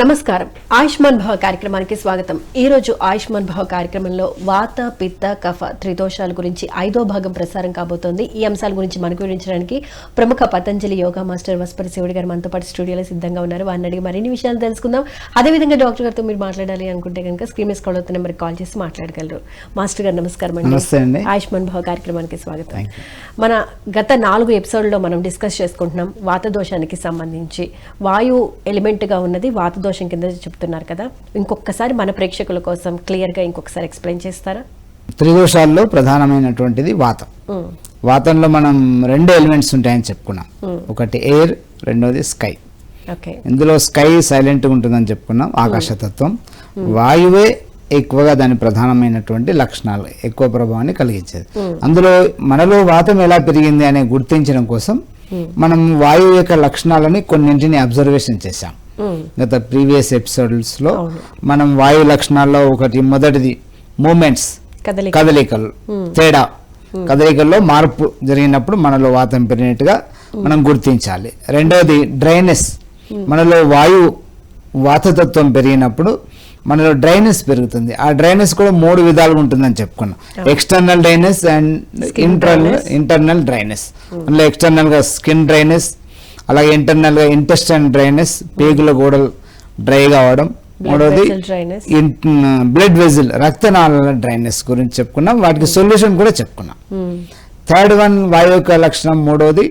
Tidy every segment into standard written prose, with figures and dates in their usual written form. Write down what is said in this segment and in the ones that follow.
నమస్కారం. ఆయుష్మాన్ భవ కార్యక్రమానికి స్వాగతం. ఈ రోజు ఆయుష్మాన్ భవ కార్యక్రమంలో వాత పిత్త కఫ త్రిదోషాల గురించి 5వ భాగం ప్రసారం కాబోతోంది. ఈ అంశాల గురించి మనకు వివరించడానికి ప్రముఖ పతంజలి యోగా మాస్టర్ వస్పరి శివుడి గారు మనతో పాటు స్టూడియోలో సిద్ధంగా ఉన్నారు. వారిని అడిగి మరిన్ని విషయాలు తెలుసుకుందాం. అదేవిధంగా డాక్టర్ గారితో మీరు మాట్లాడాలి అనుకుంటే కనుక స్క్రీన్ మీద స్క్రోల్ అవుతున్న నెంబర్కి కాల్ చేసి మాట్లాడగలరు. మాస్టర్ గారు నమస్కారం అండి. ఆయుష్మాన్ భవ కార్యక్రమానికి స్వాగతం. మన గత 4 ఎపిసోడ్లో మనం డిస్కస్ చేసుకుంటున్నాం వాత దోషానికి సంబంధించి. వాయు ఎలిమెంట్గా ఉన్నది వాత దోషం కింద చెప్తున్నారు కదా, ఇంకొకసారి మన ప్రేక్షకుల కోసం క్లియర్ గా ఇంకొకసారి ఎక్స్ప్లెయిన్ చేస్తారా? త్రిదోషాల్లో ప్రధానమైనటువంటిది వాతం. వాతంలో మనం 2 ఎలిమెంట్స్ ఉంటాయని చెప్పుకున్నాం. ఒకటి ఎయిర్, రెండోది స్కై. ఇందులో స్కై సైలెంట్గా ఉంటుందని చెప్పుకున్నాం, ఆకాశతత్వం. వాయువే ఎక్కువగా దాని ప్రధానమైనటువంటి లక్షణాలు, ఎక్కువ ప్రభావాన్ని కలిగించేది. అందులో మనలో వాతం ఎలా పెరిగింది అనే గుర్తించడం కోసం మనం వాయువు యొక్క లక్షణాలని కొన్నింటిని అబ్జర్వేషన్ చేశాం. గత ప్రీవియస్ ఎపిసోడ్స్ లో మనం వాయు లక్షణాల్లో మొదటిది మూమెంట్స్, కదలికలు, తేడా, కదలికల్లో మార్పు జరిగినప్పుడు మనలో వాతం పెరిగినట్టుగా మనం గుర్తించాలి. రెండవది డ్రైనెస్, మనలో వాతతత్వం పెరిగినప్పుడు మనలో డ్రైనెస్ పెరుగుతుంది. ఆ డ్రైనెస్ కూడా 3 విధాలుగా ఉంటుందని చెప్పుకున్నాం. External dryness and internal dryness. అందులో ఎక్స్టర్నల్ గా స్కిన్ డ్రైనెస్, అలాగే ఇంటర్నల్ గా ఇంటెస్టైన్ డ్రైనెస్, పేగుల గోడలు డ్రై కావడం. మూడవది బ్లడ్ వెజిల్, రక్తనాళాల డ్రైనెస్ గురించి చెప్పుకున్నాం. వాటికి సొల్యూషన్ కూడా చెప్పుకున్నాం. థర్డ్ వన్ వాయు యొక్క లక్షణం, మూడవది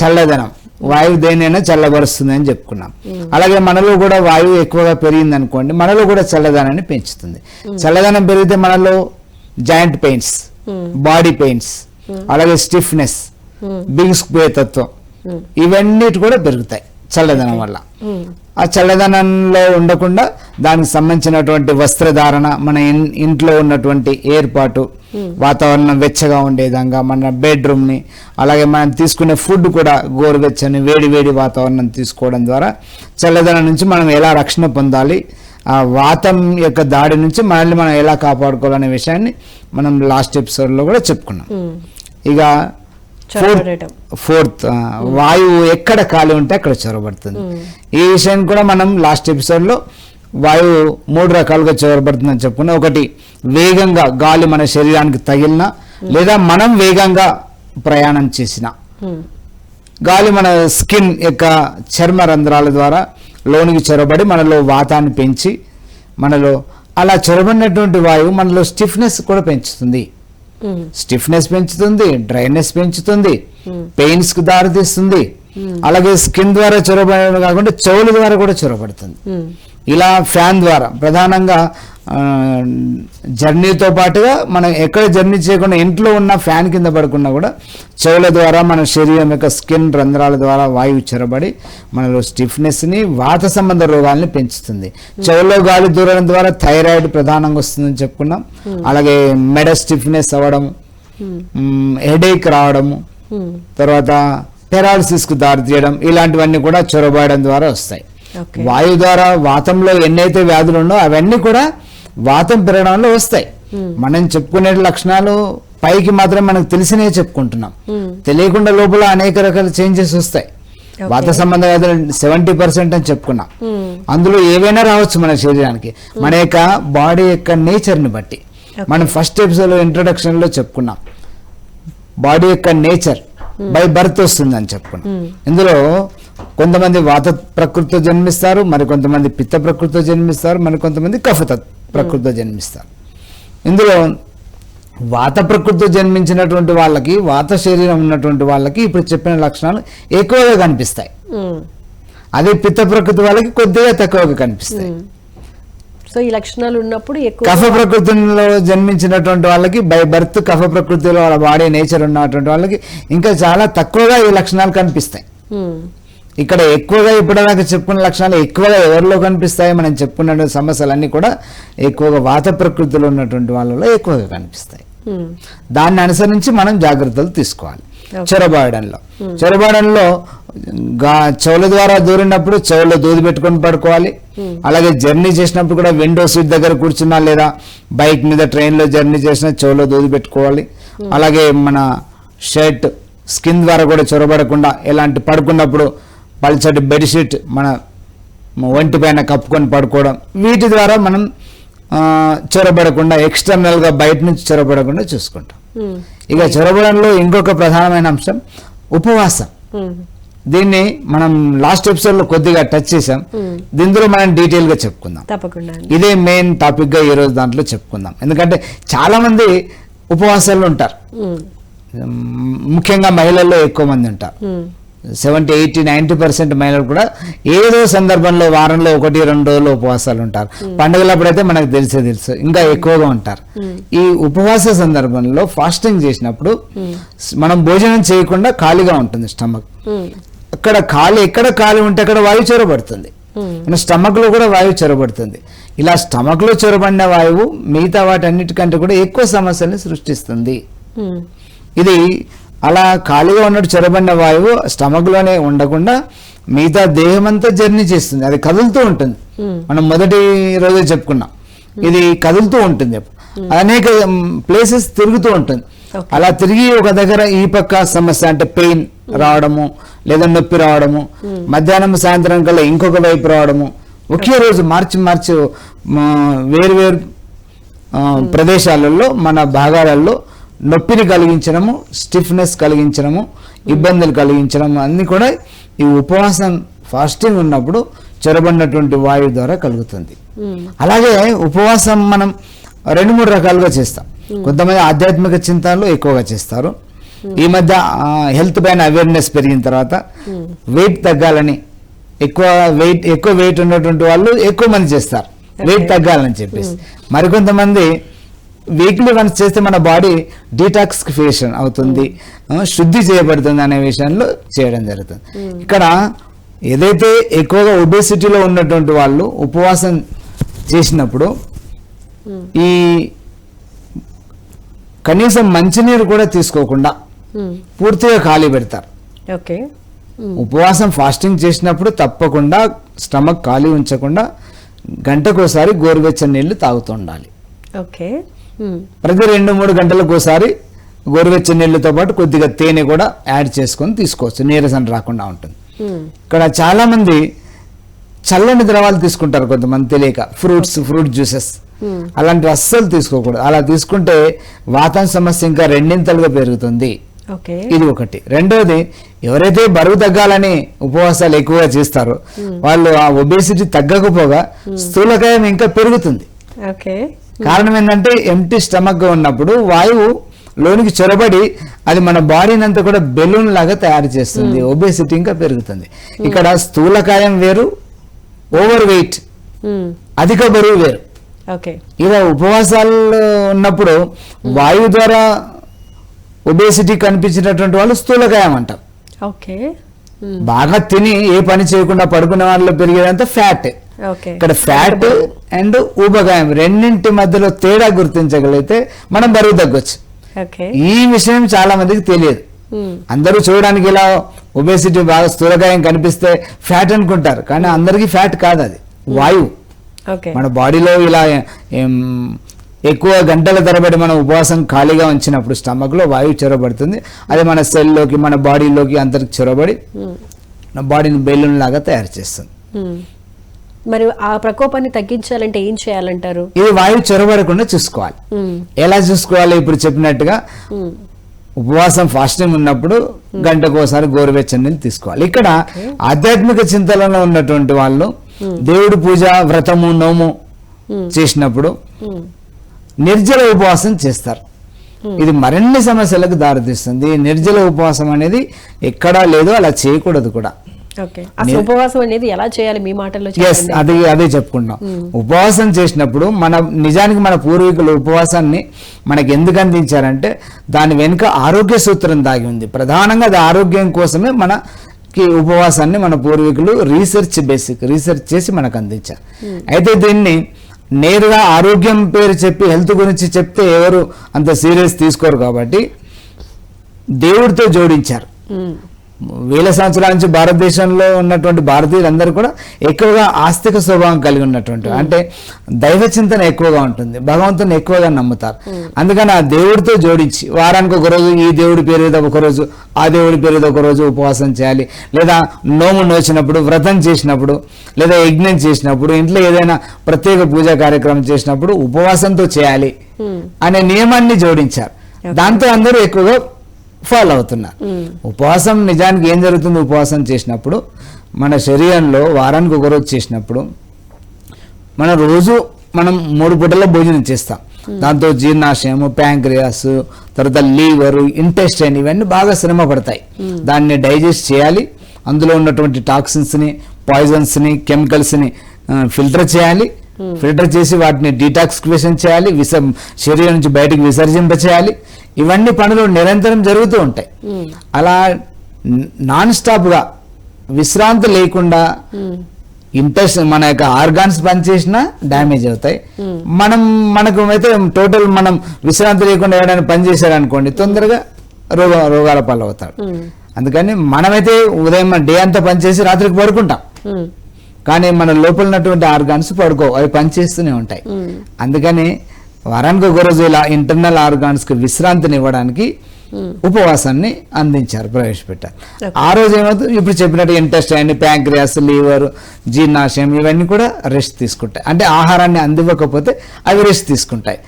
చల్లదనం. వాయువు దేనైనా చల్లబరుస్తుంది అని చెప్పుకున్నాం. అలాగే మనలో కూడా వాయువు ఎక్కువగా పెరిగింది అనుకోండి, మనలో కూడా చల్లదనాన్ని పెంచుతుంది. చల్లదనం పెరిగితే మనలో జాయింట్ పెయిన్స్, బాడీ పెయిన్స్, అలాగే స్టిఫ్నెస్, బిగుసుకుపోయేతత్వం, ఇవన్నిటి కూడా పెరుగుతాయి చల్లదనం వల్ల. ఆ చల్లదనంలో ఉండకుండా దానికి సంబంధించినటువంటి వస్త్రధారణ, మన ఇంట్లో ఉన్నటువంటి ఏర్పాటు, వాతావరణం వెచ్చగా ఉండే విధంగా మన బెడ్రూమ్ ని, అలాగే మనం తీసుకునే ఫుడ్ కూడా గోరువెచ్చని వేడి వేడి వాతావరణం తీసుకోవడం ద్వారా చల్లదనం నుంచి మనం ఎలా రక్షణ పొందాలి, ఆ వాతం యొక్క దాడి నుంచి మనల్ని మనం ఎలా కాపాడుకోవాలనే విషయాన్ని మనం లాస్ట్ ఎపిసోడ్ లో కూడా చెప్పుకున్నాం. ఇక ఫోర్త్, వాయువు ఎక్కడ ఖాళీ ఉంటే అక్కడ చొరబడుతుంది. ఈ విషయాన్ని కూడా మనం లాస్ట్ ఎపిసోడ్ లో వాయువు 3 రకాలుగా చొరబడుతుందని చెప్పుకున్నాం. ఒకటి వేగంగా గాలి మన శరీరానికి తగిలినా, లేదా మనం వేగంగా ప్రయాణం చేసిన గాలి మన స్కిన్ యొక్క చర్మ రంధ్రాల ద్వారా లోనికి చొరబడి మనలో వాతాన్ని పెంచి, మనలో అలా చొరబడినటువంటి వాయువు మనలో స్టిఫ్నెస్ కూడా పెంచుతుంది. స్టిఫ్నెస్ పెంచుతుంది, డ్రైనెస్ పెంచుతుంది, పెయిన్స్ కు దారితీస్తుంది. అలాగే స్కిన్ ద్వారా చొరబడడం కాకుండా చెవుల ద్వారా కూడా చొరబడుతుంది. ఇలా ఫ్యాన్ ద్వారా, ప్రధానంగా జర్నీతో పాటుగా మనం ఎక్కడ జర్నీ చేయకుండా ఇంట్లో ఉన్న ఫ్యాన్ కింద పడకుండా కూడా చెవుల ద్వారా మన శరీరం యొక్క స్కిన్ రంధ్రాల ద్వారా వాయువు చొరబడి మనలో స్టిఫ్నెస్ ని, వాత సంబంధ రోగాల్ని పెంచుతుంది. చెవుల్లో గాలి దూరడం ద్వారా థైరాయిడ్ ప్రధానంగా వస్తుందని చెప్పుకున్నాం. అలాగే మెడ స్టిఫ్నెస్ అవ్వడం, హెడేక్ రావడము, తర్వాత పెరాలసిస్ కు దారి తీయడం, ఇలాంటివన్నీ కూడా చొరబడడం ద్వారా వస్తాయి. వాయు ద్వారా వాతంలో ఎన్నైతే వ్యాధులు ఉండో అవన్నీ కూడా వాతం పెరగడంలో వస్తాయి. మనం చెప్పుకునే లక్షణాలు పైకి మాత్రం మనకు తెలిసినవి చెప్పుకుంటున్నాం, తెలియకుండా లోపల అనేక రకాల చేంజెస్ వస్తాయి. వాత సంబంధ వ్యాధులు 70% అని చెప్పుకున్నాం. అందులో ఏవైనా రావచ్చు మన శరీరానికి, మన యొక్క బాడీ యొక్క నేచర్ ని బట్టి. మనం ఫస్ట్ ఎపిసోడ్ ఇంట్రొడక్షన్ లో చెప్పుకున్నాం, బాడీ యొక్క నేచర్ బై బర్త్ వస్తుందని చెప్పుకున్నాం. ఇందులో కొంతమంది వాత ప్రకృతితో జన్మిస్తారు, మరి కొంతమంది పిత్త ప్రకృతితో జన్మిస్తారు, మరి కొంతమంది కఫ ప్రకృతితో జన్మిస్తారు. ఇందులో వాత ప్రకృతితో జన్మించినటువంటి వాళ్ళకి, వాత శరీరం ఉన్నటువంటి వాళ్ళకి ఇప్పుడు చెప్పిన లక్షణాలు ఎక్కువగా కనిపిస్తాయి. అదే పిత్త ప్రకృతి వాళ్ళకి కొద్దిగా తక్కువగా కనిపిస్తాయి. సో ఈ లక్షణాలు ఉన్నప్పుడు కఫ ప్రకృతిలో జన్మించినటువంటి వాళ్ళకి, బై బర్త్ కఫ ప్రకృతిలో వాళ్ళ బాడీ నేచర్ ఉన్నటువంటి వాళ్ళకి ఇంకా చాలా తక్కువగా ఈ లక్షణాలు కనిపిస్తాయి. ఇక్కడ ఎక్కువగా ఇప్పటిదాకా చెప్పుకున్న లక్షణాలు ఎక్కువగా ఎవరిలో కనిపిస్తాయి? మనం చెప్పుకున్న సమస్యలన్నీ కూడా ఎక్కువగా వాత ప్రకృతిలో ఉన్నటువంటి వాళ్ళలో ఎక్కువగా కనిపిస్తాయి. దాన్ని అనుసరించి మనం జాగ్రత్తలు తీసుకోవాలి. చొరబాడంలో చెవుల ద్వారా దూరినప్పుడు చెవుల్లో దూది పెట్టుకొని పడుకోవాలి. అలాగే జర్నీ చేసినప్పుడు కూడా విండో సీట్ దగ్గర కూర్చున్నా, లేదా బైక్ మీద ట్రైన్లో జర్నీ చేసినా చెవులో దూది పెట్టుకోవాలి. అలాగే మన షర్ట్ స్కిన్ ద్వారా కూడా చొరబడకుండా, ఎలాంటి పడుకున్నప్పుడు పల్చటి బెడ్షీట్ మన ఒంటి పైన కప్పుకొని పడుకోవడం, వీటి ద్వారా మనం చొరబడకుండా ఎక్స్టర్నల్గా బయట నుంచి చొరబడకుండా చూసుకుంటాం. ఇక చొరబడంలో ఇంకొక ప్రధానమైన అంశం ఉపవాసం. దీన్ని మనం లాస్ట్ ఎపిసోడ్ లో కొద్దిగా టచ్ చేసాం, దీనిలో మనం డీటెయిల్ గా చెప్పుకుందాం. తప్పకుండా ఇదే మెయిన్ టాపిక్ గా ఈ రోజు దాంట్లో చెప్పుకుందాం. ఎందుకంటే చాలా మంది ఉపవాసాలు ఉంటారు, ముఖ్యంగా మహిళల్లో ఎక్కువ మంది ఉంటారు. 70, 80, 90% మహిళలు కూడా ఏదో సందర్భంలో వారంలో 1-2 రోజులు ఉపవాసాలు ఉంటారు. పండుగలప్పుడైతే మనకు తెలుసు ఇంకా ఎక్కువగా ఉంటారు. ఈ ఉపవాస సందర్భంలో ఫాస్టింగ్ చేసినప్పుడు మనం భోజనం చేయకుండా ఖాళీగా ఉంటుంది స్టమక్. ఎక్కడ ఖాళీ ఉంటే అక్కడ వాయువు చొరబడుతుంది, స్టమక్ లో కూడా వాయువు చొరబడుతుంది. ఇలా స్టమక్ లో చొరబడిన వాయువు మిగతా వాటన్నిటికంటే కూడా ఎక్కువ సమస్యల్ని సృష్టిస్తుంది. ఇది అలా ఖాళీగా ఉన్నట్టు చొరబడిన వాయువు స్టమక్ లోనే ఉండకుండా మిగతా దేహం అంతా జర్నీ చేస్తుంది, అది కదులుతూ ఉంటుంది. మనం మొదటి రోజే చెప్పుకున్నాం, ఇది కదులుతూ ఉంటుంది, అనేక ప్లేసెస్ తిరుగుతూ ఉంటుంది. అలా తిరిగి ఒక దగ్గర ఈ పక్క సమస్య అంటే పెయిన్ రావడము, లేదా నొప్పి రావడము, మధ్యాహ్నం సాయంత్రం కల్లా ఇంకొక వైపు రావడము, ఒకే రోజు మార్చి వేరు ప్రదేశాలలో మన భాగాలలో నొప్పిని కలిగించడము, స్టిఫ్నెస్ కలిగించడము, ఇబ్బందులు కలిగించడము అన్ని కూడా ఈ ఉపవాసం ఫాస్టింగ్ ఉన్నప్పుడు చొరబడినటువంటి వాయువు ద్వారా కలుగుతుంది. అలాగే ఉపవాసం మనం 2-3 రకాలుగా చేస్తాం. కొంతమంది ఆధ్యాత్మిక చింతనలు ఎక్కువగా చేస్తారు. ఈ మధ్య హెల్త్ పైన అవేర్నెస్ పెరిగిన తర్వాత వెయిట్ తగ్గాలని ఎక్కువ వెయిట్ ఉన్నటువంటి వాళ్ళు ఎక్కువ మంది చేస్తారు, వెయిట్ తగ్గాలని చెప్పేసి. మరికొంతమంది వీక్లీ వన్స్ చేస్తే మన బాడీ డీటాక్సిఫికేషన్ అవుతుంది, శుద్ధి చేయబడుతుంది అనే విషయంలో చేయడం జరుగుతుంది. ఇక్కడ ఏదైతే ఎక్కువగా ఒబేసిటీలో ఉన్నటువంటి వాళ్ళు ఉపవాసం చేసినప్పుడు ఈ కనీసం మంచినీరు కూడా తీసుకోకుండా పూర్తిగా ఖాళీ పెడతారు. ఉపవాసం ఫాస్టింగ్ చేసినప్పుడు తప్పకుండా స్టమక్ ఖాళీ ఉంచకుండా గంటకోసారి గోరువెచ్చని నీళ్లు తాగుతూ ఉండాలి. ప్రతి 2-3 గంటలకు ఒకసారి గోరువెచ్చని నీళ్ళతో పాటు కొద్దిగా తేనె కూడా యాడ్ చేసుకొని తీసుకోవచ్చు, నీరసం రాకుండా ఉంటుంది. ఇక్కడ చాలా మంది చల్లని ద్రవాలు తీసుకుంటారు, కొంతమంది తెలియక ఫ్రూట్ జ్యూసెస్ అలాంటివి అస్సలు తీసుకోకూడదు. అలా తీసుకుంటే వాతం సమస్య ఇంకా 2 పెరుగుతుంది. ఇది ఒకటి. రెండోది, ఎవరైతే బరువు తగ్గాలని ఉపవాసాలు ఎక్కువగా చేస్తారో వాళ్ళు ఆ ఒబేసిటీ తగ్గకపోగా స్థూలకాయం ఇంకా పెరుగుతుంది. కారణం ఏంటంటే ఎంటీ స్టమక్ గా ఉన్నప్పుడు వాయువు లోనికి చొరబడి అది మన బాడీని అంతా కూడా బెలూన్ లాగా తయారు చేస్తుంది, ఒబేసిటీ ఇంకా పెరుగుతుంది. ఇక్కడ స్థూలకాయం వేరు, ఓవర్ వెయిట్ అధిక బరువు వేరు. ఇలా ఉపవాసాలు ఉన్నప్పుడు వాయువు ద్వారా ఒబేసిటీ కనిపించినటువంటి వాళ్ళు స్థూలకాయం అంటాం. బాగా తిని ఏ పని చేయకుండా పడుకునే వాళ్ళలో పెరిగేదంతా ఫ్యాట్. ఇక్కడ ఫ్యాట్ అండ్ ఊబకాయం రెండింటి మధ్యలో తేడా గుర్తించగలిగితే మనం బరువు తగ్గొచ్చు. ఈ విషయం చాలా మందికి తెలియదు. అందరూ చూడడానికి ఇలా ఒబేసిటీ బాగా స్థూలకాయం కనిపిస్తే ఫ్యాట్ అనుకుంటారు, కానీ అందరికీ ఫ్యాట్ కాదు, అది వాయువు. మన బాడీలో ఇలా ఎక్కువ గంటల తరబడి మనం ఉపవాసం ఖాళీగా ఉంచినప్పుడు స్టమక్ లో వాయువు చొరబడుతుంది, అది మన సెల్లోకి మన బాడీలోకి అందరికి చొరబడి బాడీని బెలూన్ లాగా తయారు చేస్తుంది. మరి ఆ ప్రకోపాన్ని తగ్గించాలంటే ఏం చేయాలంటారు? ఇది వాయువు చొరబడకుండా చూసుకోవాలి. ఎలా చూసుకోవాలి? ఇప్పుడు చెప్పినట్టుగా ఉపవాసం ఫాస్టింగ్ ఉన్నప్పుడు గంటకోసారి గోరువెచ్చని నీళ్ళు తీసుకోవాలి. ఇక్కడ ఆధ్యాత్మిక చింతనలో ఉన్నటువంటి వాళ్ళు దేవుడి పూజ, వ్రతము, నోము చేసినప్పుడు నిర్జల ఉపవాసం చేస్తారు. ఇది మరిన్ని సమస్యలకు దారితీస్తుంది. నిర్జల ఉపవాసం అనేది ఎక్కడా లేదు, అలా చేయకూడదు కూడా. ఉపవాసం అనేది ఎలా చేయాలి మీ మాటల్లో? అదే చెప్పుకుంటాం. ఉపవాసం చేసినప్పుడు నిజానికి మన పూర్వీకులు ఉపవాసాన్ని మనకి ఎందుకు అందించారంటే దాని వెనుక ఆరోగ్య సూత్రం దాగి ఉంది. ప్రధానంగా అది ఆరోగ్యం కోసమే మనకి ఉపవాసాన్ని మన పూర్వీకులు రీసెర్చ్ చేసి మనకు అందించారు. అయితే దీన్ని నేరుగా ఆరోగ్యం పేరు చెప్పి హెల్త్ గురించి చెప్తే ఎవరు అంత సీరియస్ తీసుకోరు కాబట్టి దేవుడితో జోడించారు. వేల సంవత్సరాల నుంచి భారతదేశంలో ఉన్నటువంటి భారతీయులందరూ కూడా ఎక్కువగా ఆస్తిక స్వభావం కలిగి ఉన్నటువంటి, అంటే దైవ చింతన ఎక్కువగా ఉంటుంది, భగవంతుని ఎక్కువగా నమ్ముతారు. అందుకని ఆ దేవుడితో జోడించి వారానికి ఒక రోజు ఈ దేవుడి పేరు ఏదో ఒక రోజు, ఆ దేవుడి పేరు ఏదో ఒక రోజు ఉపవాసం చేయాలి, లేదా నోము నోచినప్పుడు, వ్రతం చేసినప్పుడు, లేదా యజ్ఞం చేసినప్పుడు, ఇంట్లో ఏదైనా ప్రత్యేక పూజా కార్యక్రమం చేసినప్పుడు ఉపవాసంతో చేయాలి అనే నియమాన్ని జోడించారు. దాంతో అందరూ ఎక్కువగా ఫాలో అవుతున్నారు. ఉపవాసం నిజానికి ఏం జరుగుతుంది, ఉపవాసం చేసినప్పుడు మన శరీరంలో వారానికి ఒక రోజు చేసినప్పుడు మనం రోజు 3 పూటల భోజనం చేస్తాం. దాంతో జీర్ణాశయము, ప్యాంక్రియాస్, తర్వాత లీవరు, ఇంటెస్టైన్ ఇవన్నీ బాగా శ్రమ పడతాయి. దాన్ని డైజెస్ట్ చేయాలి, అందులో ఉన్నటువంటి టాక్సిన్స్ని, పాయిజన్స్ని, కెమికల్స్ని ఫిల్టర్ చేయాలి. ఫిల్టర్ చేసి వాటిని డీటాక్సిఫికేషన్ చేయాలి, శరీరం నుంచి బయటకు విసర్జింపచేయాలి. ఇవన్నీ పనులు నిరంతరం జరుగుతూ ఉంటాయి. అలా నాన్ స్టాప్గా విశ్రాంతి లేకుండా మన యొక్క ఆర్గాన్స్ పనిచేసినా డ్యామేజ్ అవుతాయి. మనకు అయితే టోటల్ మనం విశ్రాంతి లేకుండా ఎవరైనా పనిచేశారనుకోండి తొందరగా రోగాల పాలవుతాడు. అందుకని మనమైతే ఉదయం డే అంతా పనిచేసి రాత్రికి పడుకుంటాం, కానీ మన లోపల ఉన్నటువంటి ఆర్గాన్స్ పడుకో, అవి పనిచేస్తూనే ఉంటాయి. అందుకని వారానికి ఒక రోజు ఇలా ఇంటర్నల్ ఆర్గాన్స్ కి విశ్రాంతిని ఇవ్వడానికి ఉపవాసాన్ని అందించారు, ప్రవేశపెట్టారు. ఆ రోజు ఏమవుతుంది, ఇప్పుడు చెప్పినట్టు ఇంటెస్టైన్, ప్యాంక్రియాస్, లీవర్, జీర్ణాశయం ఇవన్నీ కూడా రెస్ట్ తీసుకుంటాయి. అంటే ఆహారాన్ని అందివ్వకపోతే అవి రెస్ట్ తీసుకుంటాయి.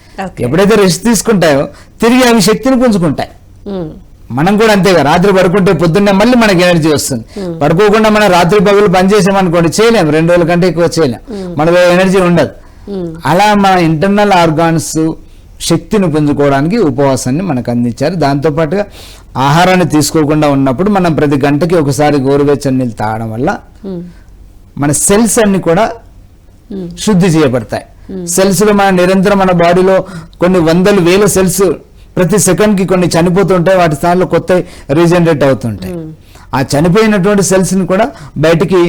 ఎప్పుడైతే రెస్ట్ తీసుకుంటాయో తిరిగి అవి శక్తిని పుంజుకుంటాయి. మనం కూడా అంతేగా, రాత్రి పడుకుంటే పొద్దున్నే మళ్ళీ మనకి ఎనర్జీ వస్తుంది. పడుకోకుండా మనం రాత్రి పగులు పనిచేసామనుకోండి చేయలేం, 2 రోజుల కంటే ఎక్కువ చేయలేం, మనలో ఎనర్జీ ఉండదు. అలా మన ఇంటర్నల్ ఆర్గాన్స్ శక్తిని పుంజుకోవడానికి ఉపవాసాన్ని మనకు అందించారు. దాంతోపాటుగా ఆహారాన్ని తీసుకోకుండా ఉన్నప్పుడు మనం ప్రతి గంటకి ఒకసారి గోరువెచ్చని నీళ్ళు తాగడం వల్ల మన సెల్స్ అన్ని కూడా శుద్ధి చేయబడతాయి. సెల్స్ లో మన నిరంతరం మన బాడీలో కొన్ని వందలు వేల సెల్స్ ప్రతి సెకండ్ కి కొన్ని చనిపోతుంటాయి, వాటి స్థానంలో కొత్త రీజనరేట్ అవుతుంటాయి. ఆ చనిపోయినటువంటి సెల్స్ ని కూడా బయటికి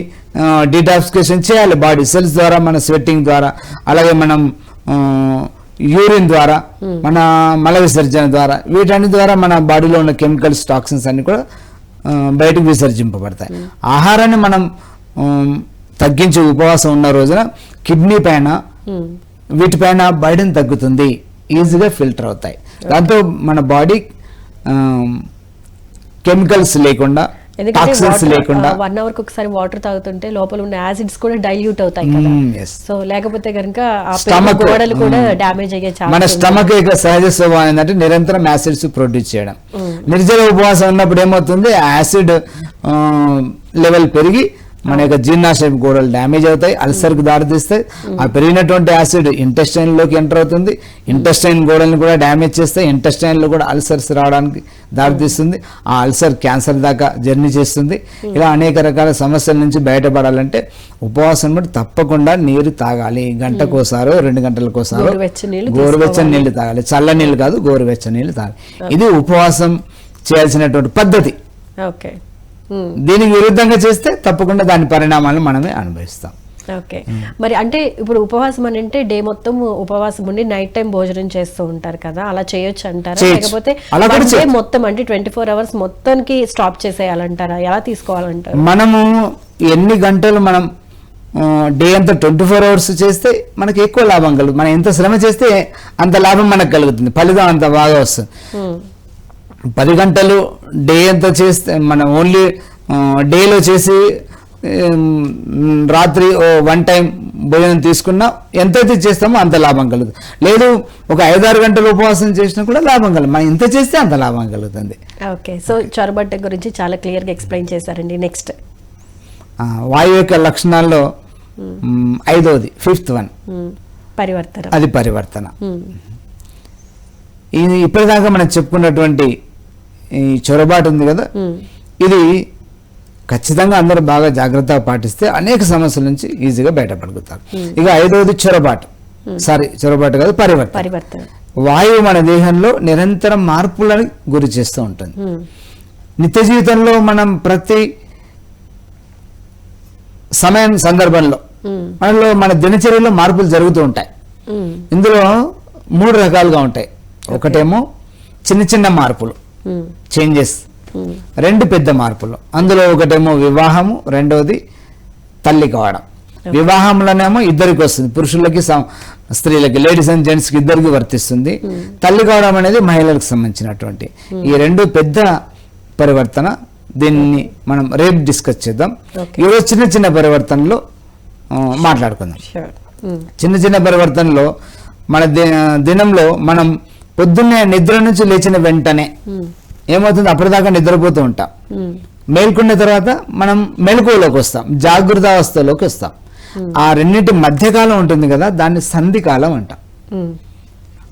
డీటాక్సిఫికేషన్ చేయాలి బాడీ సెల్స్ ద్వారా, మన స్వెట్టింగ్ ద్వారా, అలాగే మనం యూరిన్ ద్వారా, మన మల విసర్జన ద్వారా, వీటన్ని ద్వారా మన బాడీలో ఉన్న కెమికల్స్, టాక్సిన్స్ అన్ని కూడా బయటకు విసర్జింపబడతాయి. ఆహారాన్ని మనం తగ్గించి ఉపవాసం ఉన్న రోజున కిడ్నీ పైన వీటిపైన బర్డెన్ తగ్గుతుంది, ఈజీగా ఫిల్టర్ అవుతాయి. దాంతో మన బాడీ కెమికల్స్ లేకుండా, టాక్సిన్స్ లేకుండా 1 అవర్ ఒకసారి వాటర్ తాగుతుంటే లోపల ఉన్న యాసిడ్స్ కూడా డైల్యూట్ అవుతాయి కదా. సో లేకపోతే కనుక స్టమక్ గోడలు కూడా డ్యామేజ్ అయ్యే ఛాన్స్. మన స్టమక్ యొక్క సహజ స్వభావం ఏంటంటే నిరంతరం యాసిడ్స్ ప్రొడ్యూస్ చేయడం. నిర్జల ఉపవాసం ఉన్నప్పుడు ఏమవుతుంది, యాసిడ్ లెవెల్ పెరిగి మన యొక్క జీర్ణాశయం గోడలు డ్యామేజ్ అవుతాయి, అల్సర్కి దారితీస్తాయి. ఆ పెరిగినటువంటి యాసిడ్ ఇంటెస్టైన్ లోకి ఎంటర్ అవుతుంది, ఇంటెస్టైన్ గోడల్ని కూడా డ్యామేజ్ చేస్తాయి, ఇంటెస్టైన్ లో కూడా అల్సర్స్ రావడానికి దారితీస్తుంది. ఆ అల్సర్ క్యాన్సర్ దాకా జర్నీ చేస్తుంది. ఇలా అనేక రకాల సమస్యల నుంచి బయటపడాలంటే ఉపవాసం బట్టి తప్పకుండా నీరు తాగాలి. గంటకోసారో 2 గంటలకోసారో గోరువెచ్చని నీళ్లు తాగాలి. చల్ల నీళ్ళు కాదు, గోరువెచ్చని నీళ్లు తాగాలి. ఇది ఉపవాసం చేయాల్సినటువంటి పద్ధతి. ఓకే, దీనికి విరుద్ధంగా చేస్తే తప్పకుండా దాని పరిణామాలను మనమే అనుభవిస్తాం. ఓకే, మరి అంటే ఇప్పుడు ఉపవాసం అని అంటే డే మొత్తం ఉపవాసం ఉండి నైట్ టైం భోజనం చేస్తూ ఉంటారు కదా, అలా చేయొచ్చు అంటారా? లేకపోతే మొత్తం అంటే 24 అవర్స్ మొత్తానికి స్టాప్ చేసేయాలంటారా? ఎలా తీసుకోవాలంటారు? మనము ఎన్ని గంటలు మనం డే అంతా 24 అవర్స్ చేస్తే మనకి ఎక్కువ లాభం కలుగుతుంది. మనం ఎంత శ్రమ చేస్తే అంత లాభం మనకు కలుగుతుంది, ఫలితం అంత బాగా వస్తుంది. 10 గంటలు డే అంతా చేస్తే మనం ఓన్లీ డేలో చేసి రాత్రి 1 టైం భోజనం తీసుకున్నా ఎంతైతే చేస్తామో అంత లాభం కలుగుతుంది. లేదు ఒక 5-6 గంటలు ఉపవాసం చేసినా కూడా లాభం కలుగుతుంది, మనం ఎంత చేస్తే అంత లాభం కలుగుతుంది. ఓకే, సో చొరబట్ట గురించి చాలా క్లియర్గా ఎక్స్ప్లెయిన్ చేశారండి. నెక్స్ట్ వాయువు యొక్క లక్షణాల్లో 5వది 5th వన్ పరివర్తన. అది పరివర్తన. ఇది ఇప్పటిదాకా మనం చెప్పుకున్నటువంటి ఈ చొరబాటు ఉంది కదా, ఇది ఖచ్చితంగా అందరూ బాగా జాగ్రత్తగా పాటిస్తే అనేక సమస్యల నుంచి ఈజీగా బయటపడగలుగుతారు. ఇక 5వది చొరబాటు. చొరబాటు కాదు, పరివర్తన. వాయువు మన దేహంలో నిరంతరం మార్పులను గురి చేస్తూ ఉంటుంది. నిత్య జీవితంలో మనం ప్రతి సమయం సందర్భంలో మనలో మన దినచర్యలో మార్పులు జరుగుతూ ఉంటాయి. ఇందులో 3 రకాలుగా ఉంటాయి. ఒకటేమో చిన్న చిన్న మార్పులు, చేంజెస్, రెండు పెద్ద మార్పులు. అందులో ఒకటేమో వివాహము, రెండవది తల్లి కావడం. వివాహంలోనేమో ఇద్దరికి వస్తుంది, పురుషులకి స్త్రీలకి, లేడీస్ అండ్ జెంట్స్ కి ఇద్దరికి వర్తిస్తుంది. తల్లి కావడం అనేది మహిళలకు సంబంధించినటువంటి ఈ రెండు పెద్ద పరివర్తన. దీన్ని మనం రేపు డిస్కస్ చేద్దాం. ఈరోజు చిన్న చిన్న పరివర్తనలు మాట్లాడుకుందాం. చిన్న చిన్న పరివర్తనలో మన దినంలో మనం పొద్దున్నే నిద్ర నుంచి లేచిన వెంటనే ఏమవుతుంది, అప్పటిదాకా నిద్రపోతూ ఉంటాం. మేల్కొన్న తర్వాత మనం మెలకువలోకి వస్తాం, జాగృత అవస్థలోకి వస్తాం. ఆ రెండింటి మధ్యకాలం ఉంటుంది కదా, దాన్ని సంధికాలం అంటాం.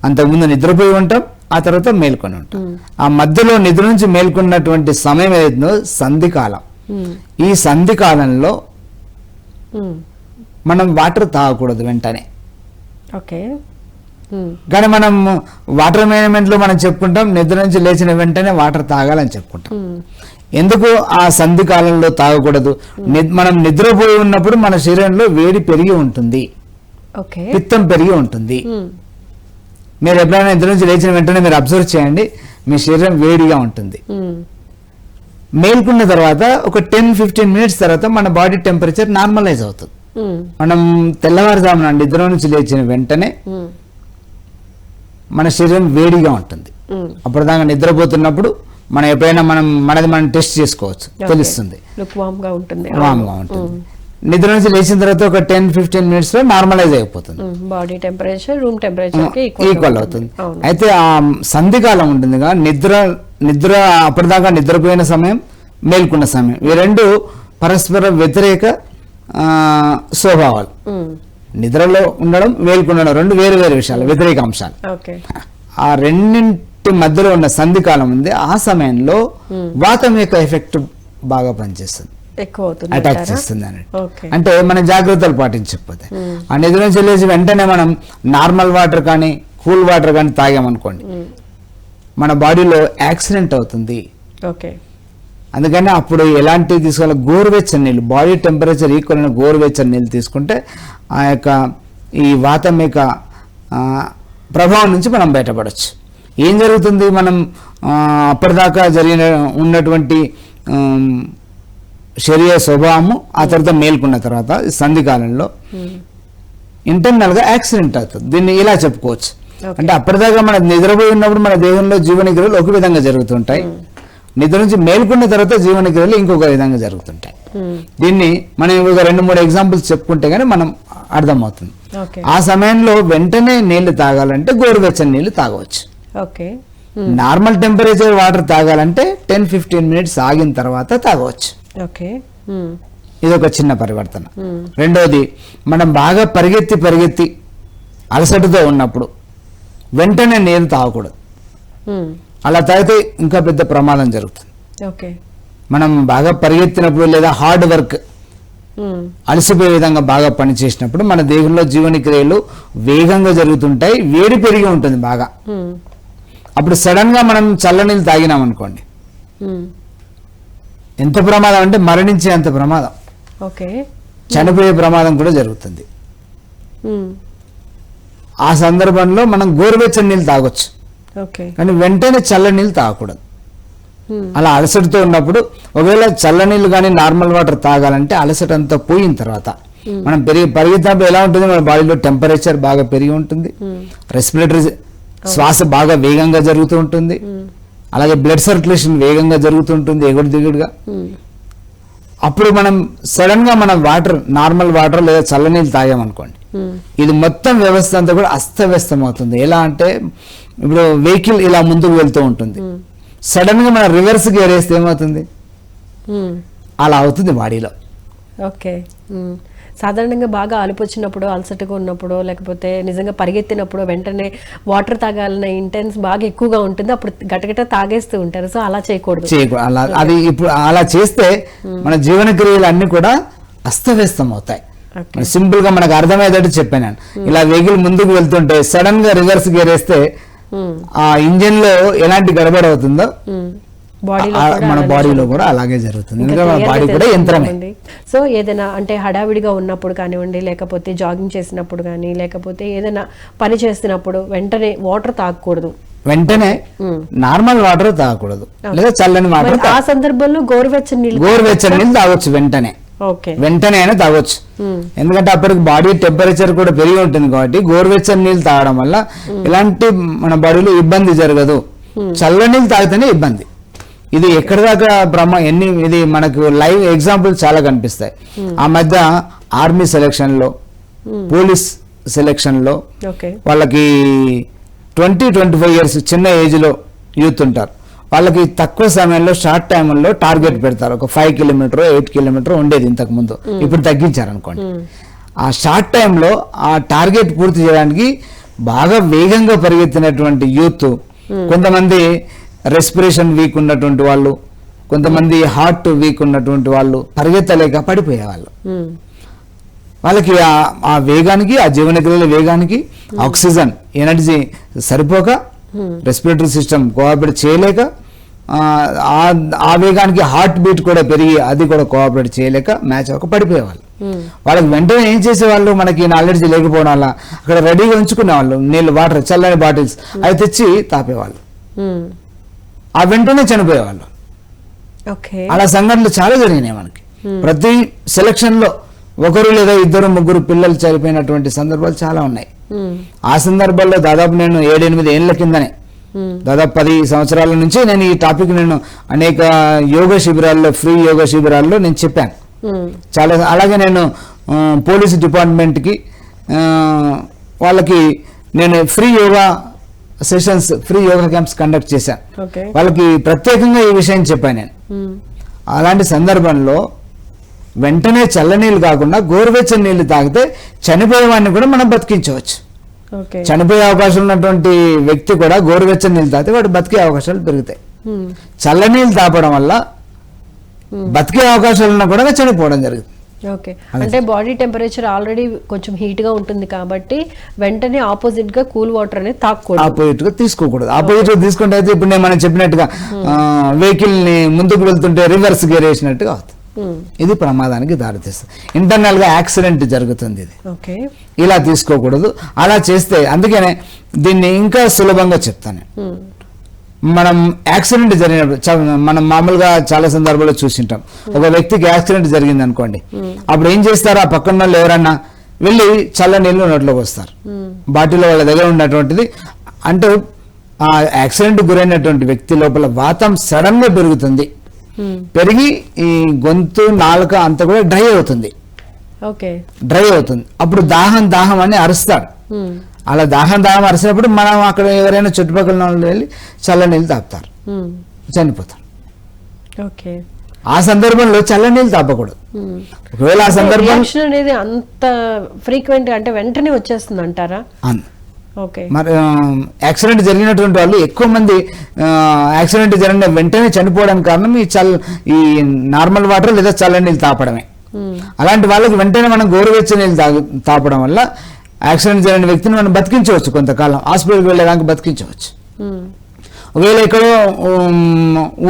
అంతకుముందు నిద్రపోయి ఉంటాం, ఆ తర్వాత మేల్కొని ఉంటాం. ఆ మధ్యలో నిద్ర నుంచి మేల్కొన్నటువంటి సమయం ఏదైతుందో సంధికాలం. ఈ సంధికాలంలో మనం వాటర్ తాగకూడదు వెంటనే. కానీ మనం వాటర్ మేనేజ్మెంట్ లో మనం చెప్పుకుంటాం, నిద్ర నుంచి లేచిన వెంటనే వాటర్ తాగాలని చెప్పుకుంటాం. ఎందుకు ఆ సంధి కాలంలో తాగకూడదు? మనం నిద్రపోయి ఉన్నప్పుడు మన శరీరంలో వేడి పెరిగి ఉంటుంది, పిత్తం పెరిగి ఉంటుంది. మీరు ఎప్పుడైనా నిద్ర నుంచి లేచిన వెంటనే మీరు అబ్జర్వ్ చేయండి, మీ శరీరం వేడిగా ఉంటుంది. మేల్కున్న తర్వాత ఒక 10-15 మినిట్స్ తర్వాత మన బాడీ టెంపరేచర్ నార్మలైజ్ అవుతుంది. మనం తెల్లవారుజామున నిద్ర నుంచి లేచిన వెంటనే మన శరీరం వేడిగా ఉంటుంది. అప్పటిదాకా నిద్రపోతున్నప్పుడు మనం ఎప్పుడైనా మనం టెస్ట్ చేసుకోవచ్చు, తెలుస్తుంది. వామ్ గా ఉంటుంది. నిద్ర నుంచి లేచిన తర్వాత ఒక 10-15 మినిట్స్ లో నార్మలైజ్ అయిపోతుంది, body temperature room temperature equal అవుతుంది. అయితే ఆ సంధికాలం ఉంటుంది కదా, నిద్ర అప్పటిదాకా నిద్రపోయిన సమయం, మేల్కొన్న సమయం, ఈ రెండు పరస్పర వ్యతిరేక స్వభావాలు. నిద్రలో ఉండడం, మేల్కొనడం రెండు వేరు వేరు విషయాలు, వ్యతిరేక అంశాలు. ఆ రెండింటి మధ్యలో ఉన్న సంధికాలం ఉంది, ఆ సమయంలో వాతం యొక్క ఎఫెక్ట్ బాగా పనిచేస్తుంది, అటాక్ చేస్తుంది అన్నట్టు. అంటే మనం జాగ్రత్తలు పాటించకపోతే ఆ నిద్ర నుంచి లేచి వెంటనే మనం నార్మల్ వాటర్ కానీ కూల్ వాటర్ కానీ తాగామనుకోండి, మన బాడీలో యాక్సిడెంట్ అవుతుంది. అందుకని అప్పుడు ఎలాంటివి తీసుకోవాలి, గోరువెచ్చని నీళ్ళు, బాడీ టెంపరేచర్ ఈక్వల్ అయిన గోరువెచ్చని నీళ్ళు తీసుకుంటే ఆ యొక్క ఈ వాతం యొక్క ప్రభావం నుంచి మనం బయటపడవచ్చు. ఏం జరుగుతుంది, మనం అప్పటిదాకా ఉన్నటువంటి శరీర స్వభావము ఆ తర్వాత మేల్కొన్న తర్వాత సంధికాలంలో ఇంటర్నల్ గా యాక్సిడెంట్ అవుతుంది. దీన్ని ఇలా చెప్పుకోవచ్చు. అంటే అప్పటిదాకా మనం నిద్రపోయి ఉన్నప్పుడు మన దేహంలో జీవనక్రియలు ఒక విధంగా జరుగుతుంటాయి, నిద్ర నుంచి మేల్కొన్న తర్వాత జీవనక్రియలు ఇంకొక విధంగా జరుగుతుంటాయి. దీన్ని మనం ఒక 2-3 ఎగ్జాంపుల్స్ చెప్పుకుంటే గానీ మనం అర్థమవుతుంది. ఆ సమయంలో వెంటనే నీళ్లు తాగాలంటే గోరువెచ్చని నీళ్లు తాగవచ్చు. నార్మల్ టెంపరేచర్ వాటర్ తాగాలంటే 10-15 మినిట్స్ ఆగిన తర్వాత తాగవచ్చు. ఇది ఒక చిన్న పరివర్తన. రెండోది, మనం బాగా పరిగెత్తి అలసటతో ఉన్నప్పుడు వెంటనే నీరు తాగకూడదు. అలా తాగితే ఇంకా పెద్ద ప్రమాదం జరుగుతుంది. మనం బాగా పరిగెత్తినప్పుడు లేదా హార్డ్ వర్క్ అలసిపోయే విధంగా బాగా పనిచేసినప్పుడు మన దేహంలో జీవనక్రియలు వేగంగా జరుగుతుంటాయి, వేడి పెరిగి ఉంటుంది బాగా. అప్పుడు సడన్ గా మనం చల్లనీళ్ళు తాగినాం అనుకోండి, ఎంత ప్రమాదం అంటే మరణించే అంత ప్రమాదం, చనిపోయే ప్రమాదం కూడా జరుగుతుంది. ఆ సందర్భంలో మనం గోరువెచ్చని నీళ్ళు తాగొచ్చు, కానీ వెంటనే చల్ల నీళ్ళు తాగకూడదు. అలా అలసటతో ఉన్నప్పుడు ఒకవేళ చల్లనీళ్ళు కానీ నార్మల్ వాటర్ తాగాలంటే అలసట అంతా పోయిన తర్వాత మనం పరిగెత్తినప్పుడు ఎలా ఉంటుంది, మన బాడీలో టెంపరేచర్ బాగా పెరిగి ఉంటుంది, రెస్పిరేటరీ శ్వాస బాగా వేగంగా జరుగుతూ ఉంటుంది, అలాగే బ్లడ్ సర్క్యులేషన్ వేగంగా జరుగుతుంటుంది ఎగుడు దిగుడుగా. అప్పుడు మనం సడన్ గా మనం నార్మల్ వాటర్ లేదా చల్లనీళ్ళు తాగామనుకోండి, ఇది మొత్తం వ్యవస్థ అంతా కూడా అస్తవ్యస్తం అవుతుంది. ఎలా అంటే ఇప్పుడు వెహికల్ ఇలా ముందుకు వెళ్తూ ఉంటుంది, సడన్ గా మనం రివర్స్ గేర్ వేస్తే ఏమవుతుంది, అలా అవుతుంది బాడీలో. సాధారణంగా బాగా అలుపొచ్చినప్పుడు, అలసటగా ఉన్నప్పుడు, లేకపోతే నిజంగా పరిగెత్తినప్పుడు వెంటనే వాటర్ తాగాలన్న ఇంటెన్స్ బాగా ఎక్కువగా ఉంటుంది, అప్పుడు గటగట తాగేస్తూ ఉంటారు. సో అలా చేయకూడదు. అది ఇప్పుడు అలా చేస్తే మన జీవనక్రియలు అన్ని కూడా అస్తవ్యస్తం అవుతాయి. సింపుల్ గా మనకు అర్థమయ్యేటట్టు చెప్పాను. ఇలా వెహికల్ ముందుకు వెళ్తుంటే సడన్ గా రివర్స్ గేర్ వేస్తే ఆ ఇంజిన్ లో ఎలాంటి గడబడ అవుతుందో మన బాడీలో కూడా అలాగే జరుగుతుంది. ఎందుకంటే బాడీ కూడా యంత్రమే. సో ఏదైనా అంటే హడావిడిగా ఉన్నప్పుడు కానివ్వండి, లేకపోతే జాగింగ్ చేసినప్పుడు కానీ, లేకపోతే ఏదైనా పని చేస్తున్నప్పుడు వెంటనే వాటర్ తాగకూడదు. వెంటనే నార్మల్ వాటర్ తాగకూడదు, లేదా చల్లని వాటర్. ఆ సందర్భంలో గోరువెచ్చని నీళ్ళు తాగొచ్చు వెంటనే అయినా తాగొచ్చు. ఎందుకంటే అప్పటికి బాడీ టెంపరేచర్ కూడా పెరిగి ఉంటుంది కాబట్టి గోరువెచ్చని నీళ్ళు తాగడం వల్ల ఇలాంటి మన బాడీలో ఇబ్బంది జరగదు. చల్లని నీళ్ళు తాగితేనే ఇబ్బంది. ఇది ఎక్కడి దాకా ఇది మనకు లైవ్ ఎగ్జాంపుల్ చాలా కనిపిస్తాయి. ఆ మధ్య ఆర్మీ సెలక్షన్ లో, పోలీస్ సెలక్షన్ లో వాళ్ళకి 20-25 ఇయర్స్ చిన్న ఏజ్ లో యూత్ ఉంటారు. వాళ్ళకి తక్కువ సమయంలో షార్ట్ టైంలో టార్గెట్ పెడతారు. ఒక 5 కిలోమీటర్ 8 కిలోమీటర్ ఉండేది ఇంతకు ముందు, ఇప్పుడు తగ్గించారు అనుకోండి. ఆ షార్ట్ టైంలో ఆ టార్గెట్ పూర్తి చేయడానికి బాగా వేగంగా పరిగెత్తినటువంటి యూత్, కొంతమంది రెస్పిరేషన్ వీక్ ఉన్నటువంటి వాళ్ళు, కొంతమంది హార్ట్ వీక్ ఉన్నటువంటి వాళ్ళు పరిగెత్తలేక పడిపోయేవాళ్ళు. వాళ్ళకి ఆ వేగానికి, ఆ జీవనక్రియల వేగానికి ఆక్సిజన్ ఎనర్జీ సరిపోక, రెస్పిరేటరీ సిస్టమ్ కోఆపరేట్ చేయలేక, ఆ వేగానికి హార్ట్ బీట్ కూడా పెరిగి అది కూడా కోఆపరేట్ చేయలేక మ్యాచ్ అవ్వక పడిపోయేవాళ్ళు. వాళ్ళకి వెంటనే ఏం చేసేవాళ్ళు, మనకి అలర్జీ లేకపోవడం వల్ల అక్కడ రెడీగా ఉంచుకునేవాళ్ళు నీళ్ళు, వాటర్, చల్లని బాటిల్స్ అవి తెచ్చి తాపేవాళ్ళు. ఆ వెంటనే చనిపోయేవాళ్ళు. అలా సంఘటనలు చాలా జరిగినాయి మనకి. ప్రతి సెలక్షన్ లో ఒకరు లేదా ఇద్దరు ముగ్గురు పిల్లలు చనిపోయినటువంటి సందర్భాలు చాలా ఉన్నాయి. ఆ సందర్భాల్లో దాదాపు నేను 7-8 ఏళ్ల కిందనే, దాదాపు 10 సంవత్సరాల నుంచి నేను ఈ టాపిక్ అనేక యోగా శిబిరాల్లో, ఫ్రీ యోగా శిబిరాల్లో నేను చెప్పాను చాలా. అలాగే నేను పోలీస్ డిపార్ట్మెంట్కి వాళ్ళకి నేను free yoga sessions, free yoga camps conduct చేశాను. వాళ్ళకి ప్రత్యేకంగా ఈ విషయం చెప్పాను నేను. అలాంటి సందర్భంలో వెంటనే చల్లనీళ్ళు కాకుండా గోరువెచ్చని నీళ్లు తాగితే చనిపోయేవాడిని కూడా మనం బతికించవచ్చు. చనిపోయే అవకాశం ఉన్నటువంటి వ్యక్తి కూడా గోరువెచ్చని నీళ్ళు తాగితే వాడు బతికే అవకాశాలు పెరుగుతాయి. చల్లనీళ్ళు తాపడం వల్ల బతికే అవకాశాలు ఉన్నా కూడా చనిపోవడం జరుగుతుంది. అంటే బాడీ టెంపరేచర్ ఆల్రెడీ కొంచెం హీట్ గా ఉంటుంది కాబట్టి వెంటనే ఆపోజిట్ గా కూల్ వాటర్ అనేది తాగకూడదు, ఆపోజిట్ గా తీసుకోకూడదు. ఆపోజిట్ గా తీసుకుంటే అయితే ఇప్పుడు నేను మనం చెప్పినట్టుగా వెహికల్ ని ముందుకు వెళ్తుంటే రివర్స్ గేర్ వేసినట్టుగా అవుతుంది. ఇది ప్రమాదానికి దారితీస్తుంది. ఇంటర్నల్ గా యాక్సిడెంట్ జరుగుతుంది. ఇది ఇలా తీసుకోకూడదు. అలా చేస్తే, అందుకనే దీన్ని ఇంకా సులభంగా చెప్తాను. మనం యాక్సిడెంట్ జరిగినప్పుడు మనం మామూలుగా చాలా సందర్భాల్లో చూసింటాం. ఒక వ్యక్తికి యాక్సిడెంట్ జరిగింది అనుకోండి, అప్పుడు ఏం చేస్తారు, ఆ పక్కన వాళ్ళు ఎవరన్నా వెళ్ళి చల్ల నీళ్ళు నోట్లోకి వస్తారు. బాటిల్లో వాళ్ళ దగ్గర ఉన్నటువంటిది, అంటే ఆ యాక్సిడెంట్ గురైనటువంటి వ్యక్తి లోపల వాతం సడన్ గా పెరుగుతుంది. పెరిగి ఈ గొంతు, నాలుక అంతా కూడా డ్రై అవుతుంది. అప్పుడు దాహం అని అరుస్తాడు. అలా దాహం అరిసినప్పుడు మనం అక్కడ ఎవరైనా చుట్టుపక్కల వెళ్ళి చల్ల నీళ్ళు తాపుతారు, చనిపోతారు. ఆ సందర్భంలో చల్ల నీళ్ళు తాపకూడదు. ఒకవేళ ఆ సందర్భం అనేది అంత ఫ్రీక్వెంట్ అంటే వెంటనే వచ్చేస్తుంది అంటారా? మరి యాక్సిడెంట్ జరిగినటువంటి వాళ్ళు ఎక్కువ మంది యాక్సిడెంట్ జరిగిన వెంటనే చనిపోవడానికి కారణం ఈ నార్మల్ వాటర్ లేదా చల్ల నీళ్ళు తాపడమే. అలాంటి వాళ్ళకి వెంటనే మనం గోరువెచ్చని నీళ్ళు తాపడం వల్ల యాక్సిడెంట్ జరిగిన వ్యక్తిని మనం బతికించవచ్చు, కొంతకాలం హాస్పిటల్కి వెళ్ళేదానికి బతికించవచ్చు. ఒకవేళ ఎక్కడో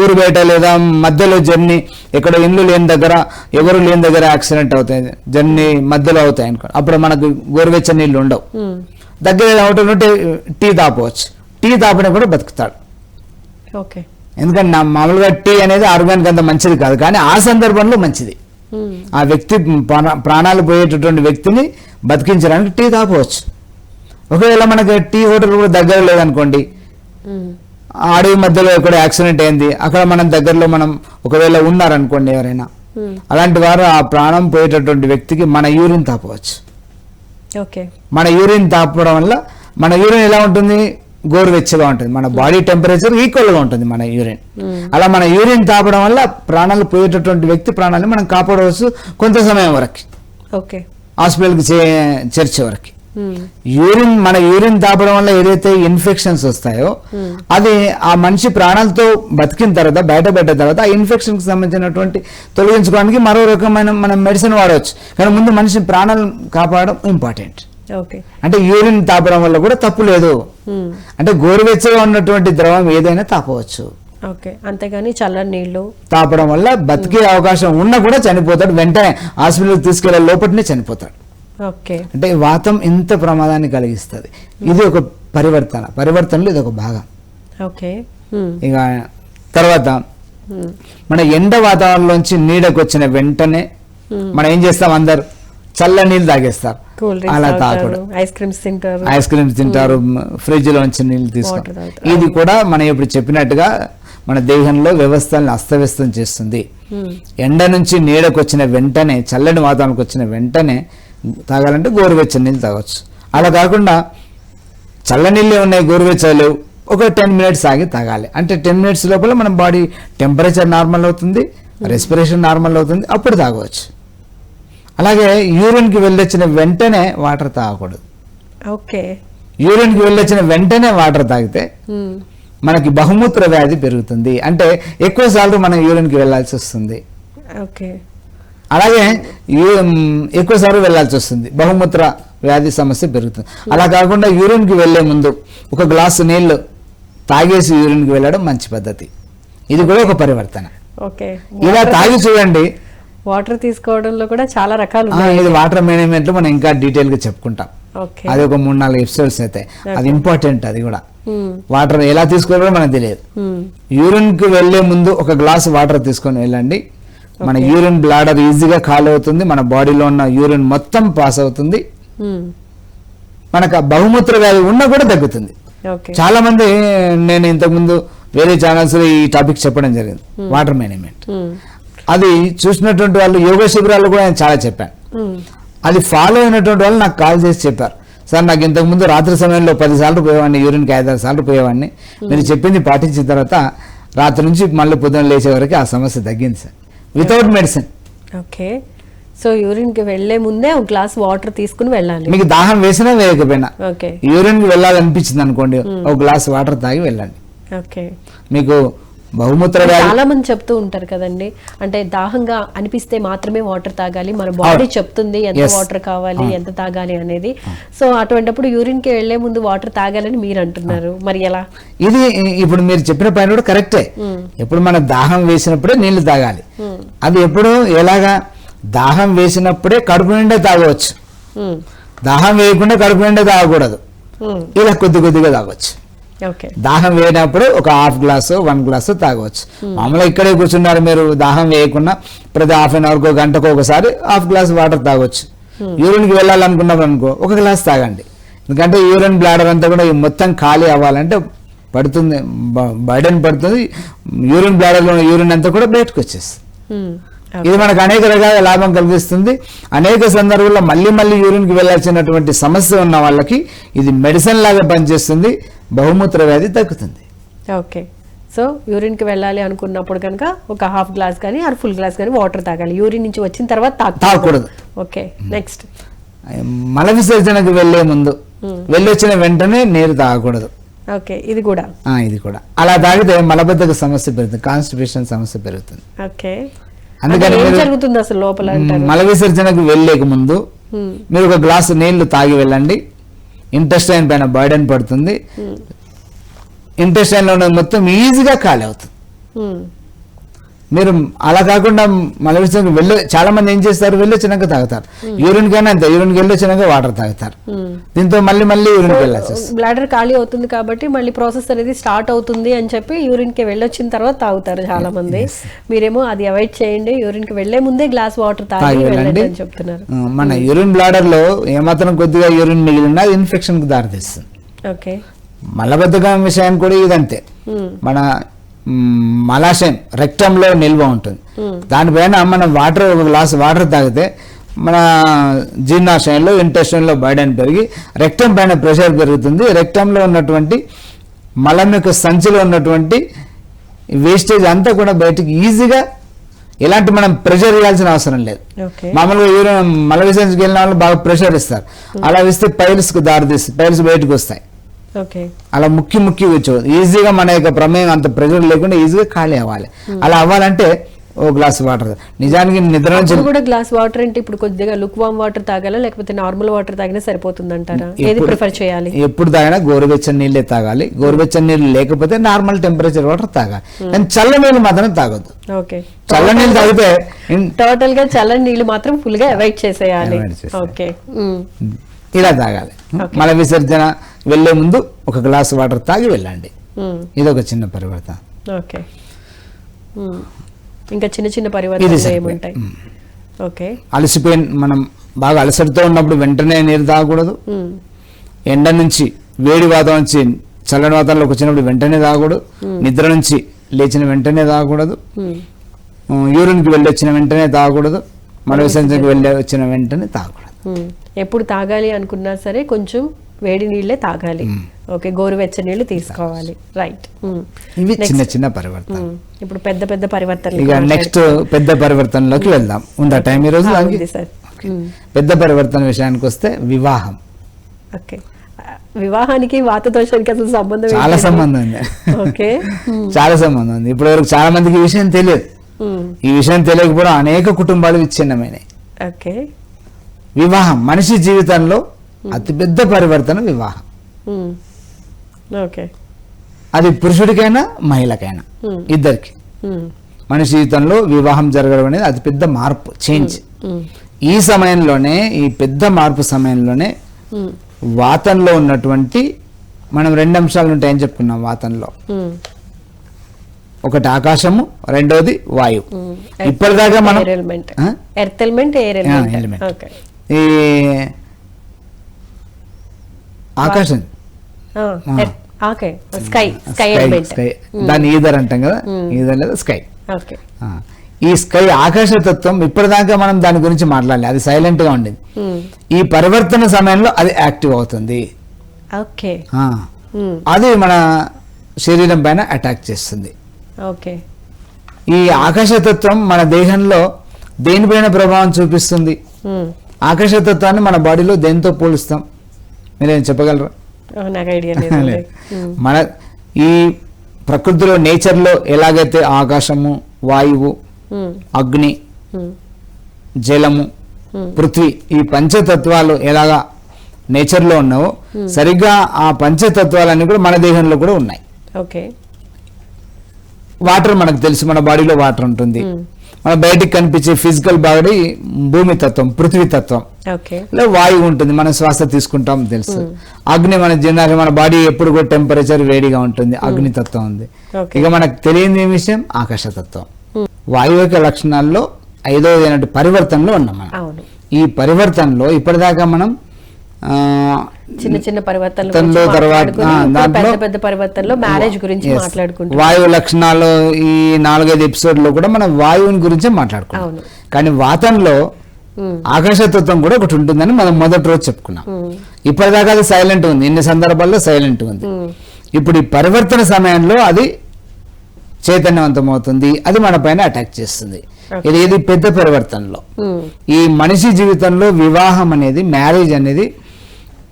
ఊరు బయట లేదా మధ్యలో జర్నీ, ఎక్కడో ఇల్లు లేని దగ్గర, ఎవరు లేని దగ్గర యాక్సిడెంట్ అవుతాయి, జర్నీ మధ్యలో అవుతాయి అనుకో, అప్పుడు మనకు గోరువెచ్చని నీళ్ళు ఉండవు. దగ్గర ఉంటే టీ తాపవచ్చు. టీ తాపడం కూడా బతుకుతాడు. ఎందుకంటే మామూలుగా టీ అనేది ఆరోగ్యానికి అంత మంచిది కాదు, కానీ ఆ సందర్భంలో మంచిది. ఆ వ్యక్తి ప్రాణాలు పోయేటటువంటి వ్యక్తిని బతికించడానికి టీ తాపవచ్చు. ఒకవేళ మనకి టీ హోటల్ కూడా దగ్గర లేదనుకోండి, అడవి మధ్యలో ఎక్కడ యాక్సిడెంట్ అయింది, అక్కడ మనం దగ్గరలో మనం ఒకవేళ ఉన్నారనుకోండి ఎవరైనా, అలాంటి వారు ఆ ప్రాణం పోయేటటువంటి వ్యక్తికి మన యూరిన్ తాపవచ్చు. మన యూరిన్ తాపడం వల్ల మన యూరిన్ ఎలా ఉంటుంది, గోరువెచ్చగా ఉంటుంది. మన బాడీ టెంపరేచర్ ఈక్వల్ గా ఉంటుంది మన యూరిన్. అలా మన యూరిన్ తాపడం వల్ల ప్రాణాలు పోయేటటువంటి వ్యక్తి ప్రాణాలను మనం కాపాడవచ్చు కొంత సమయం వరకు, హాస్పిటల్కి చేర్చే వరకు. మన యూరిన్ తాపడం వల్ల ఏదైతే ఇన్ఫెక్షన్స్ వస్తాయో అది ఆ మనిషి ప్రాణాలతో బతికిన తర్వాత, బయటపడ్డ తర్వాత ఆ ఇన్ఫెక్షన్ కి సంబంధించినటువంటి తొలగించుకోవడానికి మరో రకమైన మనం మెడిసిన్ వాడవచ్చు. కానీ ముందు మనిషి ప్రాణాలు కాపాడడం ఇంపార్టెంట్. అంటే యూరిన్ తాపడం వల్ల కూడా తప్పు లేదు. అంటే గోరువెచ్చగా ఉన్నటువంటి ద్రవం ఏదైనా తాపవచ్చు, అంతేగాని చల్లని నీళ్లు తాపడం వల్ల బతికే అవకాశం ఉన్నా కూడా చనిపోతాడు. వెంటనే హాస్పిటల్కి తీసుకెళ్లే లోపలనే చనిపోతాడు. అంటే వాతం ఇంత ప్రమాదాన్ని కలిగిస్తుంది. ఇది ఒక పరివర్తనలో ఇది ఒక భాగం. ఓకే. ఇక తర్వాత మన ఎండ వాతావరణంలోంచి నీడకు వచ్చిన వెంటనే మనం ఏం చేస్తాం, అందరు చల్ల నీళ్ళు తాగేస్తారు. అలా తాగకూడదు. ఐస్ క్రీమ్స్ తింటారు, ఫ్రిడ్జ్ లోంచి నీళ్ళు తీసుకుంటారు. ఇది కూడా మనం ఇప్పుడు చెప్పినట్టుగా మన దేహంలో వ్యవస్థల్ని అస్తవ్యస్తం చేస్తుంది. ఎండ నుంచి నీడకు వచ్చిన వెంటనే, చల్లని వాతావరణానికి వచ్చిన వెంటనే తాగాలంటే గోరువెచ్చని నీళ్ళు తాగొచ్చు. అలా కాకుండా చల్ల నీళ్ళే ఉన్నాయి, గోరువెచ్చలేవు, ఒక 10 minutes ఆగి తాగాలి. అంటే 10 minutes లోపల మన బాడీ టెంపరేచర్ నార్మల్ అవుతుంది, రెస్పిరేషన్ నార్మల్ అవుతుంది, అప్పుడు తాగవచ్చు. అలాగే యూరిన్కి వెళ్ళొచ్చిన వెంటనే వాటర్ తాగకూడదు. ఓకే. యూరిన్కి వెళ్ళొచ్చిన వెంటనే వాటర్ తాగితే మనకి బహుమూత్ర వ్యాధి పెరుగుతుంది. అంటే ఎక్కువ సార్లు మనం యూరిన్కి వెళ్ళాల్సి వస్తుంది. ఓకే. అలాగే ఎక్కువ సార్లు వెళ్ళాల్సి వస్తుంది, బహుమూత్ర వ్యాధి సమస్య పెరుగుతుంది. అలా కాకుండా యూరిన్కి వెళ్లే ముందు ఒక గ్లాసు నీళ్లు తాగేసి యూరిన్కి వెళ్ళడం మంచి పద్ధతి. ఇది కూడా ఒక పరివర్తన. ఓకే. ఇలా తాగి చూడండి. వాటర్ తీసుకోవడంలో కూడా చాలా రకాలు. ఇది వాటర్ మేనేజ్మెంట్ లో మనం ఇంకా డీటెయిల్ గా చెప్పుకుంటాం. అది ఒక 3-4 ఎపిసోడ్స్ అయితే అది ఇంపార్టెంట్. అది కూడా వాటర్ ఎలా తీసుకోవాలో మనకు తెలియదు. యూరిన్ కి వెళ్లే ముందు ఒక గ్లాస్ వాటర్ తీసుకొని వెళ్ళండి. మన యూరిన్ బ్లాడర్ ఈజీగా ఖాళీ అవుతుంది, మన బాడీలో ఉన్న యూరిన్ మొత్తం పాస్ అవుతుంది, మనకు బహుమూత్ర వ్యాధి ఉన్నా కూడా తగ్గుతుంది. చాలా మంది, నేను ఇంతకు ముందు వేరే ఛానల్స్ లో ఈ టాపిక్ చెప్పడం జరిగింది, వాటర్ మేనేజ్మెంట్. అది చూసినటువంటి వాళ్ళు యోగా శిబిరాలు కూడా నేను చాలా చెప్పాను. అది ఫాలో అయినటువంటి వాళ్ళు నాకు కాల్ చేసి చెప్పారు, సార్ నాకు ఇంతకు ముందు రాత్రి సమయంలో 10 సార్లు పోయేవాడిని, యూరిన్కి 5-6 సార్లు పోయేవాడిని, మీరు చెప్పింది పాటించిన తర్వాత రాత్రి నుంచి మళ్ళీ పొద్దున లేచే వరకు ఆ సమస్య తగ్గింది sir, without medicine. Okay. So urine కి వెళ్లే ముందే ఒక గ్లాస్ వాటర్ తీసుకుని వెళ్ళాలి. మీకు దాహం వేసినా వేయకపోయినా యూరిన్ కి వెళ్ళాలనిపించింది అనుకోండి, ఒక గ్లాస్ వాటర్ తాగి వెళ్ళండి. ఓకే. మీకు బహుమూత్ర చాలా మంది చెప్తూ ఉంటారు కదండి, అంటే దాహంగా అనిపిస్తే మాత్రమే వాటర్ తాగాలి, మన బాడీ చెప్తుంది ఎంత వాటర్ కావాలి, ఎంత తాగాలి అనేది. సో అటువంటిప్పుడు యూరిన్ కి వెళ్లే ముందు వాటర్ తాగాలని మీరు అంటున్నారు, మరి ఎలా? ఇది ఇప్పుడు మీరు చెప్పిన పైన కూడా కరెక్టే. ఎప్పుడు మన దాహం వేసినప్పుడే నీళ్లు తాగాలి. అది ఎప్పుడు ఎలాగా, దాహం వేసినప్పుడే కడుపు నిండా తాగవచ్చు, దాహం వేయకుండా కడుపు నిండా తాగకూడదు. ఇలా కొద్ది కొద్దిగా తాగొచ్చు. దాహం వేయనప్పుడు ఒక 1/2 గ్లాసు 1 గ్లాసు తాగవచ్చు. మామూలుగా ఇక్కడే కూర్చున్నారు మీరు, దాహం వేయకుండా ప్రతి 1/2 అవర్కో గంటకో ఒకసారి 1/2 గ్లాస్ వాటర్ తాగొచ్చు. యూరిన్కి వెళ్ళాలనుకున్నప్పుడు అనుకో 1 గ్లాస్ తాగండి. ఎందుకంటే యూరిన్ బ్లాడర్ అంతా కూడా మొత్తం ఖాళీ అవ్వాలంటే పడుతుంది, బర్డెన్ పడుతుంది, యూరిన్ బ్లాడర్లో యూరిన్ అంతా కూడా బయటకు వచ్చేస్తుంది. ఇది మనకు అనేక రకాల లాభం కలిగిస్తుంది. అనేక సందర్భాల్లో మళ్ళీ మళ్ళీ యూరిన్కి వెళ్ళాల్సినటువంటి సమస్య ఉన్న వాళ్ళకి ఇది మెడిసిన్ లాగా పనిచేస్తుంది, బహుమూత్ర వ్యాధి తగ్గుతుంది. ఓకే. సో యూరిన్ కి వెళ్ళాలి అనుకున్నప్పుడు కనుక ఒక 1/2 గ్లాస్ కానీ ఫుల్ గ్లాస్ కానీ వాటర్ తాగాలి. యూరిన్ నుంచి వచ్చిన తర్వాత తాగకూడదు. ఓకే. నెక్స్ట్, మల విసర్జనకు వెళ్లే ముందు, వెళ్ళొచ్చిన వెంటనే నీరు తాగకూడదు. ఓకే. ఇది కూడా అలా తాగితే మలబద్ధక సమస్య పెరుగుతుంది, కాన్స్టిపేషన్ సమస్య పెరుగుతుంది. ఓకే. అందుకని జరుగుతుంది అసలు లోపల మల విసర్జనకు వెళ్ళేక ముందు మీరు ఒక గ్లాసు నీళ్లు తాగి వెళ్ళండి. ఇంటెస్టైన్ పైన బర్డెన్ పడుతుంది, ఇంటెస్టైన్ లో ఉన్నది మొత్తం ఈజీగా ఖాళీ అవుతుంది. మీరు అలా కాకుండా మల విసర్జనకు వెళ్ళి చాలా మంది ఏం చేస్తారు, వెళ్ళొచ్చినాక తాగుతారు. యూరిన్ కైనా అంతే, యూరిన్కి వెళ్ళొచ్చినాక వాటర్ తాగుతారు. దీంతో మళ్ళీ యూరిన్కి వెళ్ళాల్సి వస్తుంది. బ్లాడర్ ఖాళీ అవుతుంది కాబట్టి మళ్ళీ ప్రాసెస్ అనేది స్టార్ట్ అవుతుంది అని చెప్పి యూరిన్ కి వెళ్ళొచ్చిన తర్వాత తాగుతారు చాలా మంది. మీరేమో అది అవాయిడ్ చేయండి, యూరిన్ కి వెళ్లే ముందే గ్లాస్ వాటర్ తాగి వెళ్ళండి అని చెప్తున్నారు. మన యూరిన్ బ్లాడర్ లో ఏమాత్రం కొద్దిగా యూరిన్ మిగిలినా ఇన్ఫెక్షన్ కు దారితీస్తుంది. ఓకే. మలబద్ధకం విషయం కూడా ఇదంతే. మన మలాశయం రెక్టంలో నిల్వ ఉంటుంది, దానిపైన మనం ఒక గ్లాస్ వాటర్ తాగితే మన జీర్ణాశయంలో ఇంటెస్టైన్లో బర్డెన్ పెరిగి రెక్టం పైన ప్రెషర్ పెరుగుతుంది. రెక్టంలో ఉన్నటువంటి మలం యొక్క సంచిలో ఉన్నటువంటి వేస్టేజ్ అంతా కూడా బయటికి ఈజీగా, ఎలాంటి మనం ప్రెషర్ ఇవ్వాల్సిన అవసరం లేదు. మామూలుగా యూరిన్ మల విసర్జనకి వెళ్ళిన వాళ్ళు బాగా ప్రెషర్ ఇస్తారు, అలా ఇస్తే పైల్స్ కు దారితీస్తుంది, పైల్స్ బయటకు వస్తాయి. అలా ముక్కి కూర్చోవద్దు, ఈజీగా మన యొక్క ప్రమేయం అంత ప్రెషర్ లేకుండా ఈజీగా ఖాళీ అవ్వాలి. అలా అవ్వాలంటే ఓ గ్లాస్ వాటర్. నిజానికి నిద్ర నుంచి కూడా గ్లాస్ వాటర్ అంటే ఇప్పుడు కొద్దిగా లుక్ వామ్ వాటర్ తాగాలా లేకపోతే నార్మల్ వాటర్ తాగినా సరిపోతుంది అంటారా? ఏది ప్రిఫర్ చేయాలి? ఎప్పుడు తాగినా గోరువెచ్చని నీళ్ళే తాగాలి. గోరువెచ్చని నీళ్ళు లేకపోతే నార్మల్ టెంపరేచర్ వాటర్ తాగాలి, కానీ చల్ల నీళ్ళు మాత్రం తాగొద్దు. ఓకే. చల్ల నీళ్ళు తాగితే టోటల్ గా చల్లని నీళ్ళు మాత్రం ఫుల్ గా అవాయిడ్ చేసేయాలి. ఓకే. ఇలా తాగాలి. మల విసర్జన వెళ్లే ముందు ఒక గ్లాస్ వాటర్ తాగి వెళ్ళండి. ఇది ఒక చిన్న పరివర్తన. ఓకే. ఇంకా చిన్న చిన్న పరివర్తనలు ఏముంటాయి? ఓకే. అలసిపోయిన మనం బాగా అలసటతో ఉన్నప్పుడు వెంటనే నీరు తాగకూడదు. ఎండ నుంచి వేడి వాతావరణం నుంచి చల్లని వాతావరణంలోకి వచ్చినప్పుడు వెంటనే తాగకూడదు. నిద్ర నుంచి లేచిన వెంటనే తాగకూడదు. యూరిన్కి వెళ్ళి వచ్చిన వెంటనే తాగకూడదు. మల విసర్జనకి వెళ్ళి వచ్చిన వెంటనే తాగకూడదు. ఎప్పుడు తాగాలి అనుకున్నా సరే కొంచెం వేడి నీళ్ళే తాగాలి. ఓకే, గోరువెచ్చని నీళ్ళు తీసుకోవాలి. రైట్. ఇవి చిన్న చిన్న పరివర్తన. ఇప్పుడు పెద్ద పెద్ద పరివర్తనలు. ఇక నెక్స్ట్ పెద్ద పరివర్తనలోకి వెళ్దాం. ఉందా టైం ఈ రోజు? పెద్ద పరివర్తన విషయానికి వస్తే వివాహం. ఓకే. వివాహానికి వాత దోషానికి అసలు సంబంధం? చాలా సంబంధం ఉంది. ఓకే. చాలా సంబంధం ఉంది. ఇప్పటి వరకు చాలా మందికి ఈ విషయం తెలియదు. ఈ విషయం తెలియకపోవడం అనేక కుటుంబాలు విచ్ఛిన్నమైనవి. ఓకే. వివాహం మనిషి జీవితంలో అతిపెద్ద పరివర్తన వివాహం. ఓకే. అది పురుషుడికైనా మహిళకైనా ఇద్దరికి. మనిషి జీవితంలో వివాహం జరగడం అనేది అతిపెద్ద మార్పు, చేంజ్. ఈ సమయంలోనే, ఈ పెద్ద మార్పు సమయంలోనే వాతంలో ఉన్నటువంటి మనం 2 అంశాలు ఉంటాయని చెప్పుకున్నాం. వాతంలో ఒకటి ఆకాశము, రెండోది వాయువు. ఇప్పటిదాకా మనం ఎర్త్ ఎలిమెంట్, ఎయిర్ ఎలిమెంట్. ఈ ఆకాశం దాన్ని ఈధర్ అంటాం కదా, ఈధర్ లేదా స్కై. ఈ స్కై ఆకాశతత్వం ఇప్పటిదాకా మనం దాని గురించి మాట్లాడలేదు, అది సైలెంట్ గా ఉండేది. ఈ పరివర్తన సమయంలో అది యాక్టివ్ అవుతుంది. అది మన శరీరం పైన అటాక్ చేస్తుంది. ఈ ఆకాశతత్వం మన దేహంలో దేనిపైన ప్రభావం చూపిస్తుంది? ఆకాశతత్వాన్ని మన బాడీలో దేనితో పోలుస్తాం? మీరేం చెప్పగలరా? మన ఈ ప్రకృతిలో, నేచర్లో ఎలాగైతే ఆకాశము, వాయువు, అగ్ని, జలము, పృథ్వీ, ఈ పంచతత్వాలు ఎలాగా నేచర్లో ఉన్నావో సరిగ్గా ఆ పంచతత్వాలన్నీ కూడా మన దేహంలో కూడా ఉన్నాయి. వాటర్ మనకు తెలుసు, మన బాడీలో వాటర్ ఉంటుంది. మన బయటికి కనిపించే ఫిజికల్ బాడీ భూమి తత్వం, పృథ్వీ తత్వం. వాయువు ఉంటుంది, మనం శ్వాస తీసుకుంటాం తెలుసు. అగ్ని మన జనరల్, మన బాడీ ఎప్పుడు కూడా టెంపరేచర్ వేడిగా ఉంటుంది, అగ్ని తత్వం ఉంది. ఇక మనకు తెలియని విషయం ఆకాశతత్వం. వాయువు యొక్క లక్షణాల్లో 5వ పరివర్తనలో ఉన్నాం మనం. ఈ పరివర్తనలో ఇప్పటిదాకా మనం చిన్న చిన్న పరివర్తనలు, మ్యారేజ్ గురించి మాట్లాడుకుంటాం. వాయువు లక్షణాలు ఈ 4-5 ఎపిసోడ్ కూడా మనం వాయువుని గురించే మాట్లాడుకున్నాం. కానీ వాతంలో ఆకాశతత్వం కూడా ఒకటి ఉంటుందని మనం మొదటి రోజు చెప్పుకున్నాం. ఇప్పటిదాకా అది సైలెంట్ ఉంది, ఇన్ని సందర్భాల్లో సైలెంట్ ఉంది. ఇప్పుడు ఈ పరివర్తన సమయంలో అది చైతన్యవంతం అవుతుంది, అది మన పైన అటాక్ చేస్తుంది. ఇది పెద్ద పరివర్తనలో. ఈ మనిషి జీవితంలో వివాహం అనేది, మ్యారేజ్ అనేది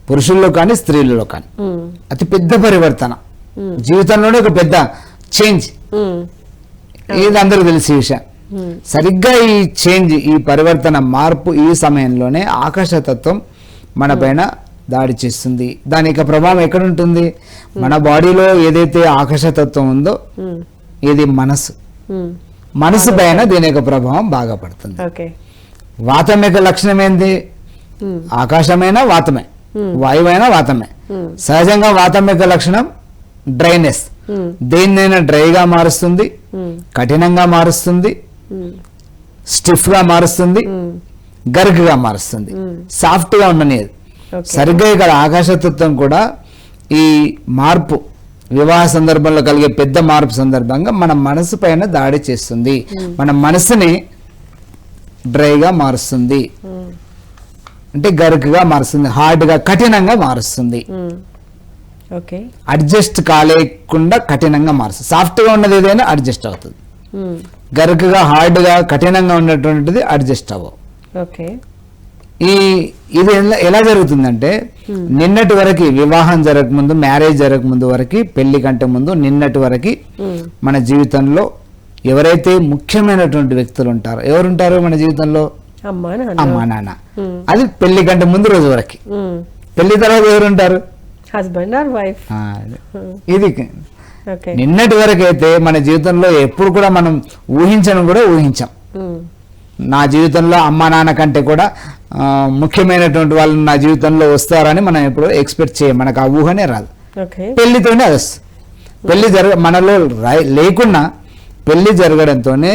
పురుషుల్లో కానీ స్త్రీలలో కానీ అతి పెద్ద పరివర్తన, జీవితంలోనే ఒక పెద్ద చేంజ్. ఇది అందరూ తెలిసే విషయం. సరిగ్గా ఈ చేంజ్, ఈ పరివర్తన, మార్పు ఈ సమయంలోనే ఆకాశతత్వం మన పైన దాడి చేస్తుంది. దాని యొక్క ప్రభావం ఎక్కడ ఉంటుంది? మన బాడీలో ఏదైతే ఆకాశతత్వం ఉందో, ఇది మనసు పైన దీని యొక్క ప్రభావం బాగా పడుతుంది. వాతం యొక్క లక్షణం ఏంది? ఆకాశమైనా వాతమే, వాయువైనా వాతమే. సహజంగా వాతం యొక్క లక్షణం డ్రైనెస్. దేన్నైనా డ్రైగా మారుస్తుంది, కఠినంగా మారుస్తుంది, స్టిఫ్ గా మారుస్తుంది, గరుకుగా మారుస్తుంది, సాఫ్ట్ గా ఉండనిది. సరిగ్గా ఇక్కడ ఆకాశతత్వం కూడా ఈ మార్పు, వివాహ సందర్భంలో కలిగే పెద్ద మార్పు సందర్భంగా మన మనసు పైన దాడి చేస్తుంది. మన మనసుని డ్రైగా మారుస్తుంది, అంటే గరుకుగా మారుస్తుంది, హార్డ్ గా, కఠినంగా మారుస్తుంది. అడ్జస్ట్ కాలేకుండా కఠినంగా మారుస్తుంది. సాఫ్ట్ గా ఉన్నది ఏదైనా అడ్జస్ట్ అవుతుంది, గరుకుగా, హార్డ్ గా, కఠినంగా ఉన్నటువంటిది అడ్జస్ట్ అవ్వవు. ఇది ఎలా జరుగుతుందంటే, నిన్నటి వరకు వివాహం జరగకముందు, మ్యారేజ్ జరగకముందు వరకు, పెళ్లి కంటే ముందు నిన్నటి వరకు మన జీవితంలో ఎవరైతే ముఖ్యమైనటువంటి వ్యక్తులు ఉంటారో, ఎవరుంటారు మన జీవితంలో? అమ్మా నాన్న. అది పెళ్లి కంటే ముందు రోజు వరకు. పెళ్లి తర్వాత ఎవరుంటారు? Husband or wife. ఇది నిన్నటి వరకు అయితే మన జీవితంలో ఎప్పుడు కూడా మనం ఊహించను కూడా ఊహించాం. నా జీవితంలో అమ్మా నాన్న కంటే కూడా ముఖ్యమైనటువంటి వాళ్ళు నా జీవితంలో వస్తారని మనం ఎప్పుడు ఎక్స్పెక్ట్ చేయం, మనకు ఆ ఊహనే రాదు. పెళ్లితోనే అది వస్తుంది. పెళ్లి మనలో లేకున్నా పెళ్లి జరగడంతోనే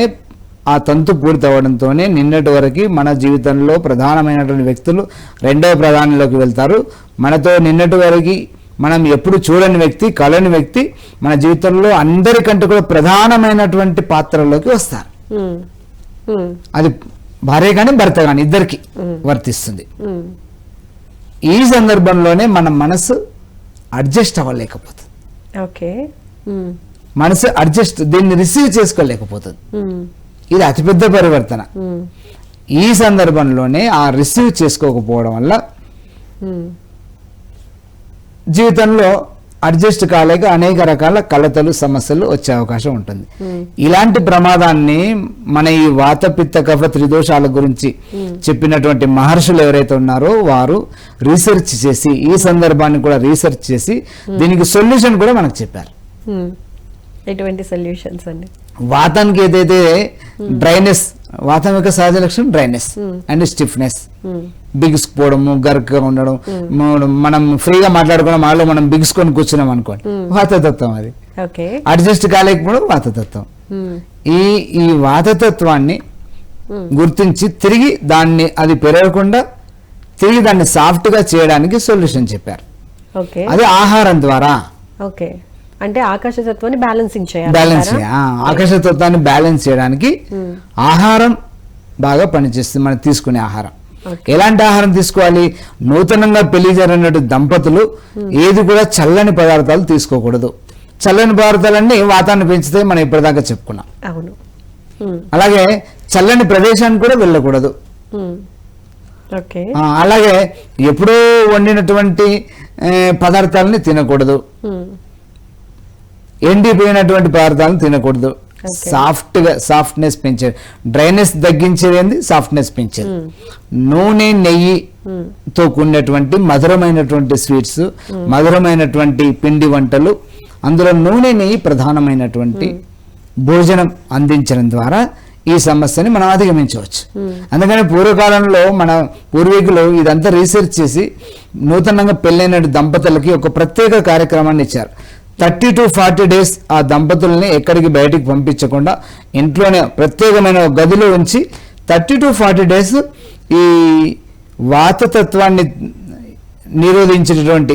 ఆ తంతు పూర్తి అవ్వడంతోనే నిన్నటి వరకు మన జీవితంలో ప్రధానమైనటువంటి వ్యక్తులు రెండవ ప్రధానంలోకి వెళ్తారు. మనతో నిన్నటి వరకు మనం ఎప్పుడు చూడని వ్యక్తి, కలని వ్యక్తి మన జీవితంలో అందరికంటే కూడా ప్రధానమైనటువంటి పాత్రలోకి వస్తారు. అది భార్య కానీ భర్త కానీ ఇద్దరికి వర్తిస్తుంది. ఈ సందర్భంలోనే మన మనసు అడ్జస్ట్ అవ్వలేకపోతుంది. ఓకే, మనసు దీన్ని రిసీవ్ చేసుకోలేకపోతుంది. ఇది అతిపెద్ద పరివర్తన. ఈ సందర్భంలోనే ఆ రిసీవ్ చేసుకోకపోవడం వల్ల జీవితంలో అడ్జస్ట్ కాలేక అనేక రకాల కలతలు, సమస్యలు వచ్చే అవకాశం ఉంటుంది. ఇలాంటి ప్రమాదాన్ని మన ఈ వాత పిత్త కఫ త్రిదోషాల గురించి చెప్పినటువంటి మహర్షులు ఎవరైతే ఉన్నారో వారు రీసెర్చ్ చేసి, ఈ సందర్భాన్ని కూడా రీసెర్చ్ చేసి దీనికి సొల్యూషన్ కూడా మనకు చెప్పారు. ఎటువంటి సొల్యూషన్స్ అండి? వాతానికి ఏదైతే డ్రైనెస్, వాతం యొక్క సహజ లక్షణం డ్రైనెస్ అండ్ స్టిఫ్నెస్, బిగుసుకుపోవడము, గరుగ్గా ఉండడం, మనం ఫ్రీగా మాట్లాడుకున్న మాలో మనం బిగుసుకొని కూర్చున్నాం అనుకోండి, వాతతత్వం. అది అడ్జస్ట్ కాలేకపోవడం వాతతత్వం. ఈ వాతతత్వాన్ని గుర్తించి తిరిగి దాన్ని అది పెరగకుండా తిరిగి దాన్ని సాఫ్ట్ గా చేయడానికి సొల్యూషన్ చెప్పారు. అది ఆహారం ద్వారా. అంటే ఆకాశతత్వాన్ని బ్యాలెన్సింగ్ చేయాలి. ఆకాశతత్వాన్ని బ్యాలెన్స్ చేయడానికి ఆహారం బాగా పనిచేస్తుంది. మనం తీసుకునే ఆహారం ఎలాంటి ఆహారం తీసుకోవాలి? నూతనంగా పెళ్లి జరిగినట్టు దంపతులు ఏది కూడా చల్లని పదార్థాలు తీసుకోకూడదు. చల్లని పదార్థాలన్నీ వాతాన్ని పెంచుతాయి, మనం ఇప్పటిదాకా చెప్పుకున్నాం. అవును. అలాగే చల్లని ప్రదేశానికి కూడా వెళ్ళకూడదు. అలాగే ఎప్పుడూ వండినటువంటి పదార్థాలని తినకూడదు. ఎండిపోయినటువంటి పదార్థాలను తినకూడదు. సాఫ్ట్నెస్ పెంచేది, డ్రైనెస్ తగ్గించేది, సాఫ్ట్నెస్ పెంచేది. నూనె, నెయ్యితో కూడినటువంటి మధురమైనటువంటి స్వీట్స్, మధురమైనటువంటి పిండి వంటలు, అందులో నూనె, నెయ్యి ప్రధానమైనటువంటి భోజనం అందించడం ద్వారా ఈ సమస్యని మనం అధిగమించవచ్చు. అందుకని పూర్వకాలంలో మన పూర్వీకులు ఇదంతా రీసెర్చ్ చేసి నూతనంగా పెళ్ళైన దంపతులకి ఒక ప్రత్యేక కార్యక్రమాన్ని ఇచ్చారు. 30 to 40 days ఆ దంపతుల్ని ఎక్కడికి బయటికి పంపించకుండా ఇంట్లోనే ప్రత్యేకమైన గదిలో ఉంచి 30 to 40 days ఈ వాతతత్వాన్ని నిరోధించేటటువంటి,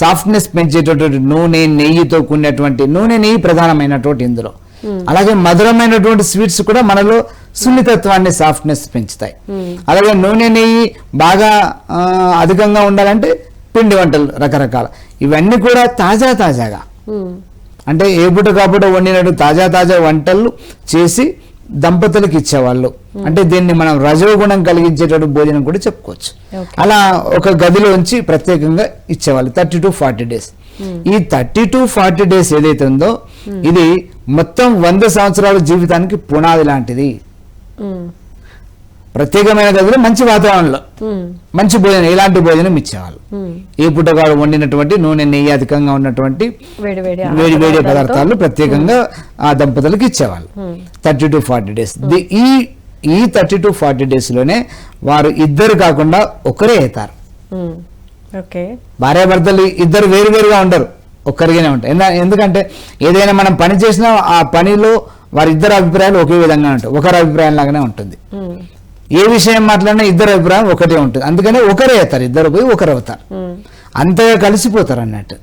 సాఫ్ట్నెస్ పెంచేటటువంటి నూనె, నెయ్యితో కూడినటువంటి, నూనె, నెయ్యి ప్రధానమైనటువంటి ఇందులో. అలాగే మధురమైనటువంటి స్వీట్స్ కూడా మనలో సున్నితత్వాన్ని, సాఫ్ట్నెస్ పెంచుతాయి. అలాగే నూనె, నెయ్యి బాగా అధికంగా ఉండాలంటే పిండి వంటలు రకరకాల, ఇవన్నీ కూడా తాజాగా, అంటే ఏ పూట కాపుట వండినట్టు తాజా వంటలు చేసి దంపతులకు ఇచ్చేవాళ్ళు. అంటే దీన్ని మనం రజోగుణం కలిగించేటట్టు భోజనం కూడా చెప్పుకోవచ్చు. అలా ఒక గదిలో ఉంచి ప్రత్యేకంగా ఇచ్చేవాళ్ళు 30 to 40 days. ఈ 30 to 40 days ఏదైతే ఉందో ఇది మొత్తం 100 సంవత్సరాల జీవితానికి పునాది లాంటిది. ప్రత్యేకమైన గదిలో మంచి వాతావరణంలో మంచి భోజనం, ఇలాంటి భోజనం ఇచ్చేవాళ్ళు. ఏ పూటగాడు వండినటువంటి నూనె, నెయ్యి అధికంగా ఉన్నటువంటి వేడి పదార్థాలు ప్రత్యేకంగా ఆ దంపతులకు ఇచ్చేవాళ్ళు 30 to 40 days. ఈ 30 to 40 days లోనే వారు ఇద్దరు కాకుండా ఒకరే అవుతారు. భార్యాభర్తలు ఇద్దరు వేరుగా ఉండరు, ఒక్కరిగానే ఉంటారు. ఎందుకంటే ఏదైనా మనం పని చేసినా ఆ పనిలో వారిద్దరు అభిప్రాయాలు ఒకే విధంగా ఉంటాయి, ఒకరి అభిప్రాయం లాగానే ఉంటుంది. ఏ విషయం మాట్లాడినా ఇద్దరు అభిప్రాయం ఒకటే ఉంటుంది. అందుకనే ఒకరే అవుతారు, ఇద్దరు పోయి ఒకరు అవుతారు, అంతగా కలిసిపోతారు అన్నట్టు.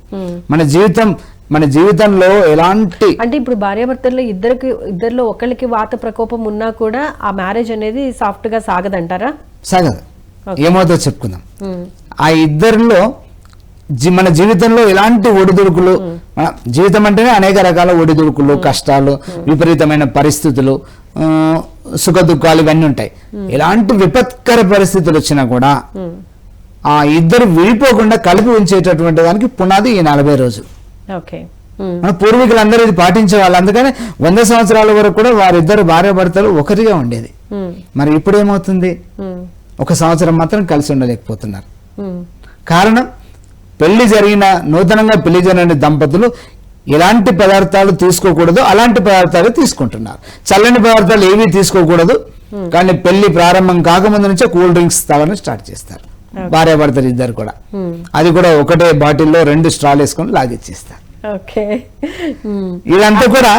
మన జీవితంలో ఎలాంటి, అంటే ఇప్పుడు భార్యాభర్తల్లో ఇద్దరిలో ఒకరికి వాత ప్రకోపం ఉన్నా కూడా ఆ మ్యారేజ్ అనేది సాఫ్ట్ గా సాగదంటారా? సాగదు. ఏమవుతుందో చెప్పుకుందాం. ఆ ఇద్దరిలో మన జీవితంలో ఎలాంటి ఒడిదుడుకులు, మన జీవితం అంటేనే అనేక రకాల ఒడిదుడుకులు, కష్టాలు, విపరీతమైన పరిస్థితులు, సుఖ దుఃఖాలు ఇవన్నీ ఉంటాయి. ఎలాంటి విపత్కర పరిస్థితులు వచ్చినా కూడా ఆ ఇద్దరు విడిపోకుండా కలిపి ఉంచేటటువంటి దానికి పునాది ఈ 40 రోజులు. మన పూర్వీకులందరూ ఇది పాటించే వాళ్ళు. అందుకని 100 సంవత్సరాల వరకు కూడా వారిద్దరు భార్యాభర్తలు ఒకరిగా ఉండేది. మరి ఇప్పుడు ఏమవుతుంది? 1 సంవత్సరం మాత్రం కలిసి ఉండలేకపోతున్నారు. కారణం, నూతనంగా పెళ్లి జరిగిన దంపతులు ఎలాంటి పదార్థాలు తీసుకోకూడదు అలాంటి పదార్థాలు తీసుకుంటున్నారు. చల్లని పదార్థాలు ఏమీ తీసుకోకూడదు, కానీ పెళ్లి ప్రారంభం కాకముందు నుంచే కూల్ డ్రింక్స్ తాగడం స్టార్ట్ చేస్తారు భార్యాభర్తలు ఇద్దరు కూడా. అది కూడా ఒకటే బాటిల్లో 2 స్ట్రాలు వేసుకొని లాగిచ్చేస్తారు. ఓకే. ఇదంతా కూడా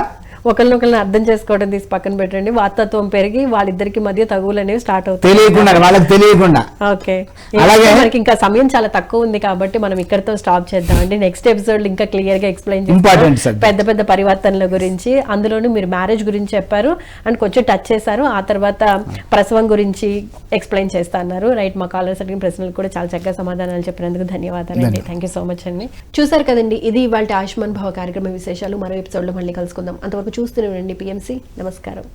ఒకరినొకరిని అర్థం చేసుకోవడం తీసి పక్కన పెట్టండి, వాతత్వం పెరిగి వాళ్ళిద్దరికి మధ్య తగువులు అనేవి స్టార్ట్ అవుతాయి తెలియకుండా, వాళ్ళకి తెలియకుండా. ఓకే. అలాగే మనకి ఇంకా సమయం చాలా తక్కువ ఉంది కాబట్టి మనం ఇక్కడతో స్టాప్ చేద్దామండి. నెక్స్ట్ ఎపిసోడ్ లో ఇంకా క్లియర్ గా ఎక్స్ప్లెయిన్ Important చేస్తారు subject. పెద్ద పెద్ద పరివర్తనల గురించి. అందులోనూ మీరు మ్యారేజ్ గురించి చెప్పారు అండ్ కొంచెం టచ్ చేశారు, ఆ తర్వాత ప్రసవం గురించి ఎక్స్ప్లెయిన్ చేస్తా అన్నారు. రైట్, మా కాలర్స్ అడిగిన ప్రశ్నలకు కూడా చాలా చక్కగా సమాధానాలు చెప్పినందుకు ధన్యవాదాలండి. థ్యాంక్ యూ సో మచ్ అండి. చూసారు కదండి, ఇది ఇవాళ ఆయుష్మాన్ భవ కార్యక్రమ విశేషాలు. మరో ఎపిసోడ్ లో మళ్ళీ కలుసుకుందాం. అంతవరకు చూస్తూనే ఉండండి PMC. నమస్కారం.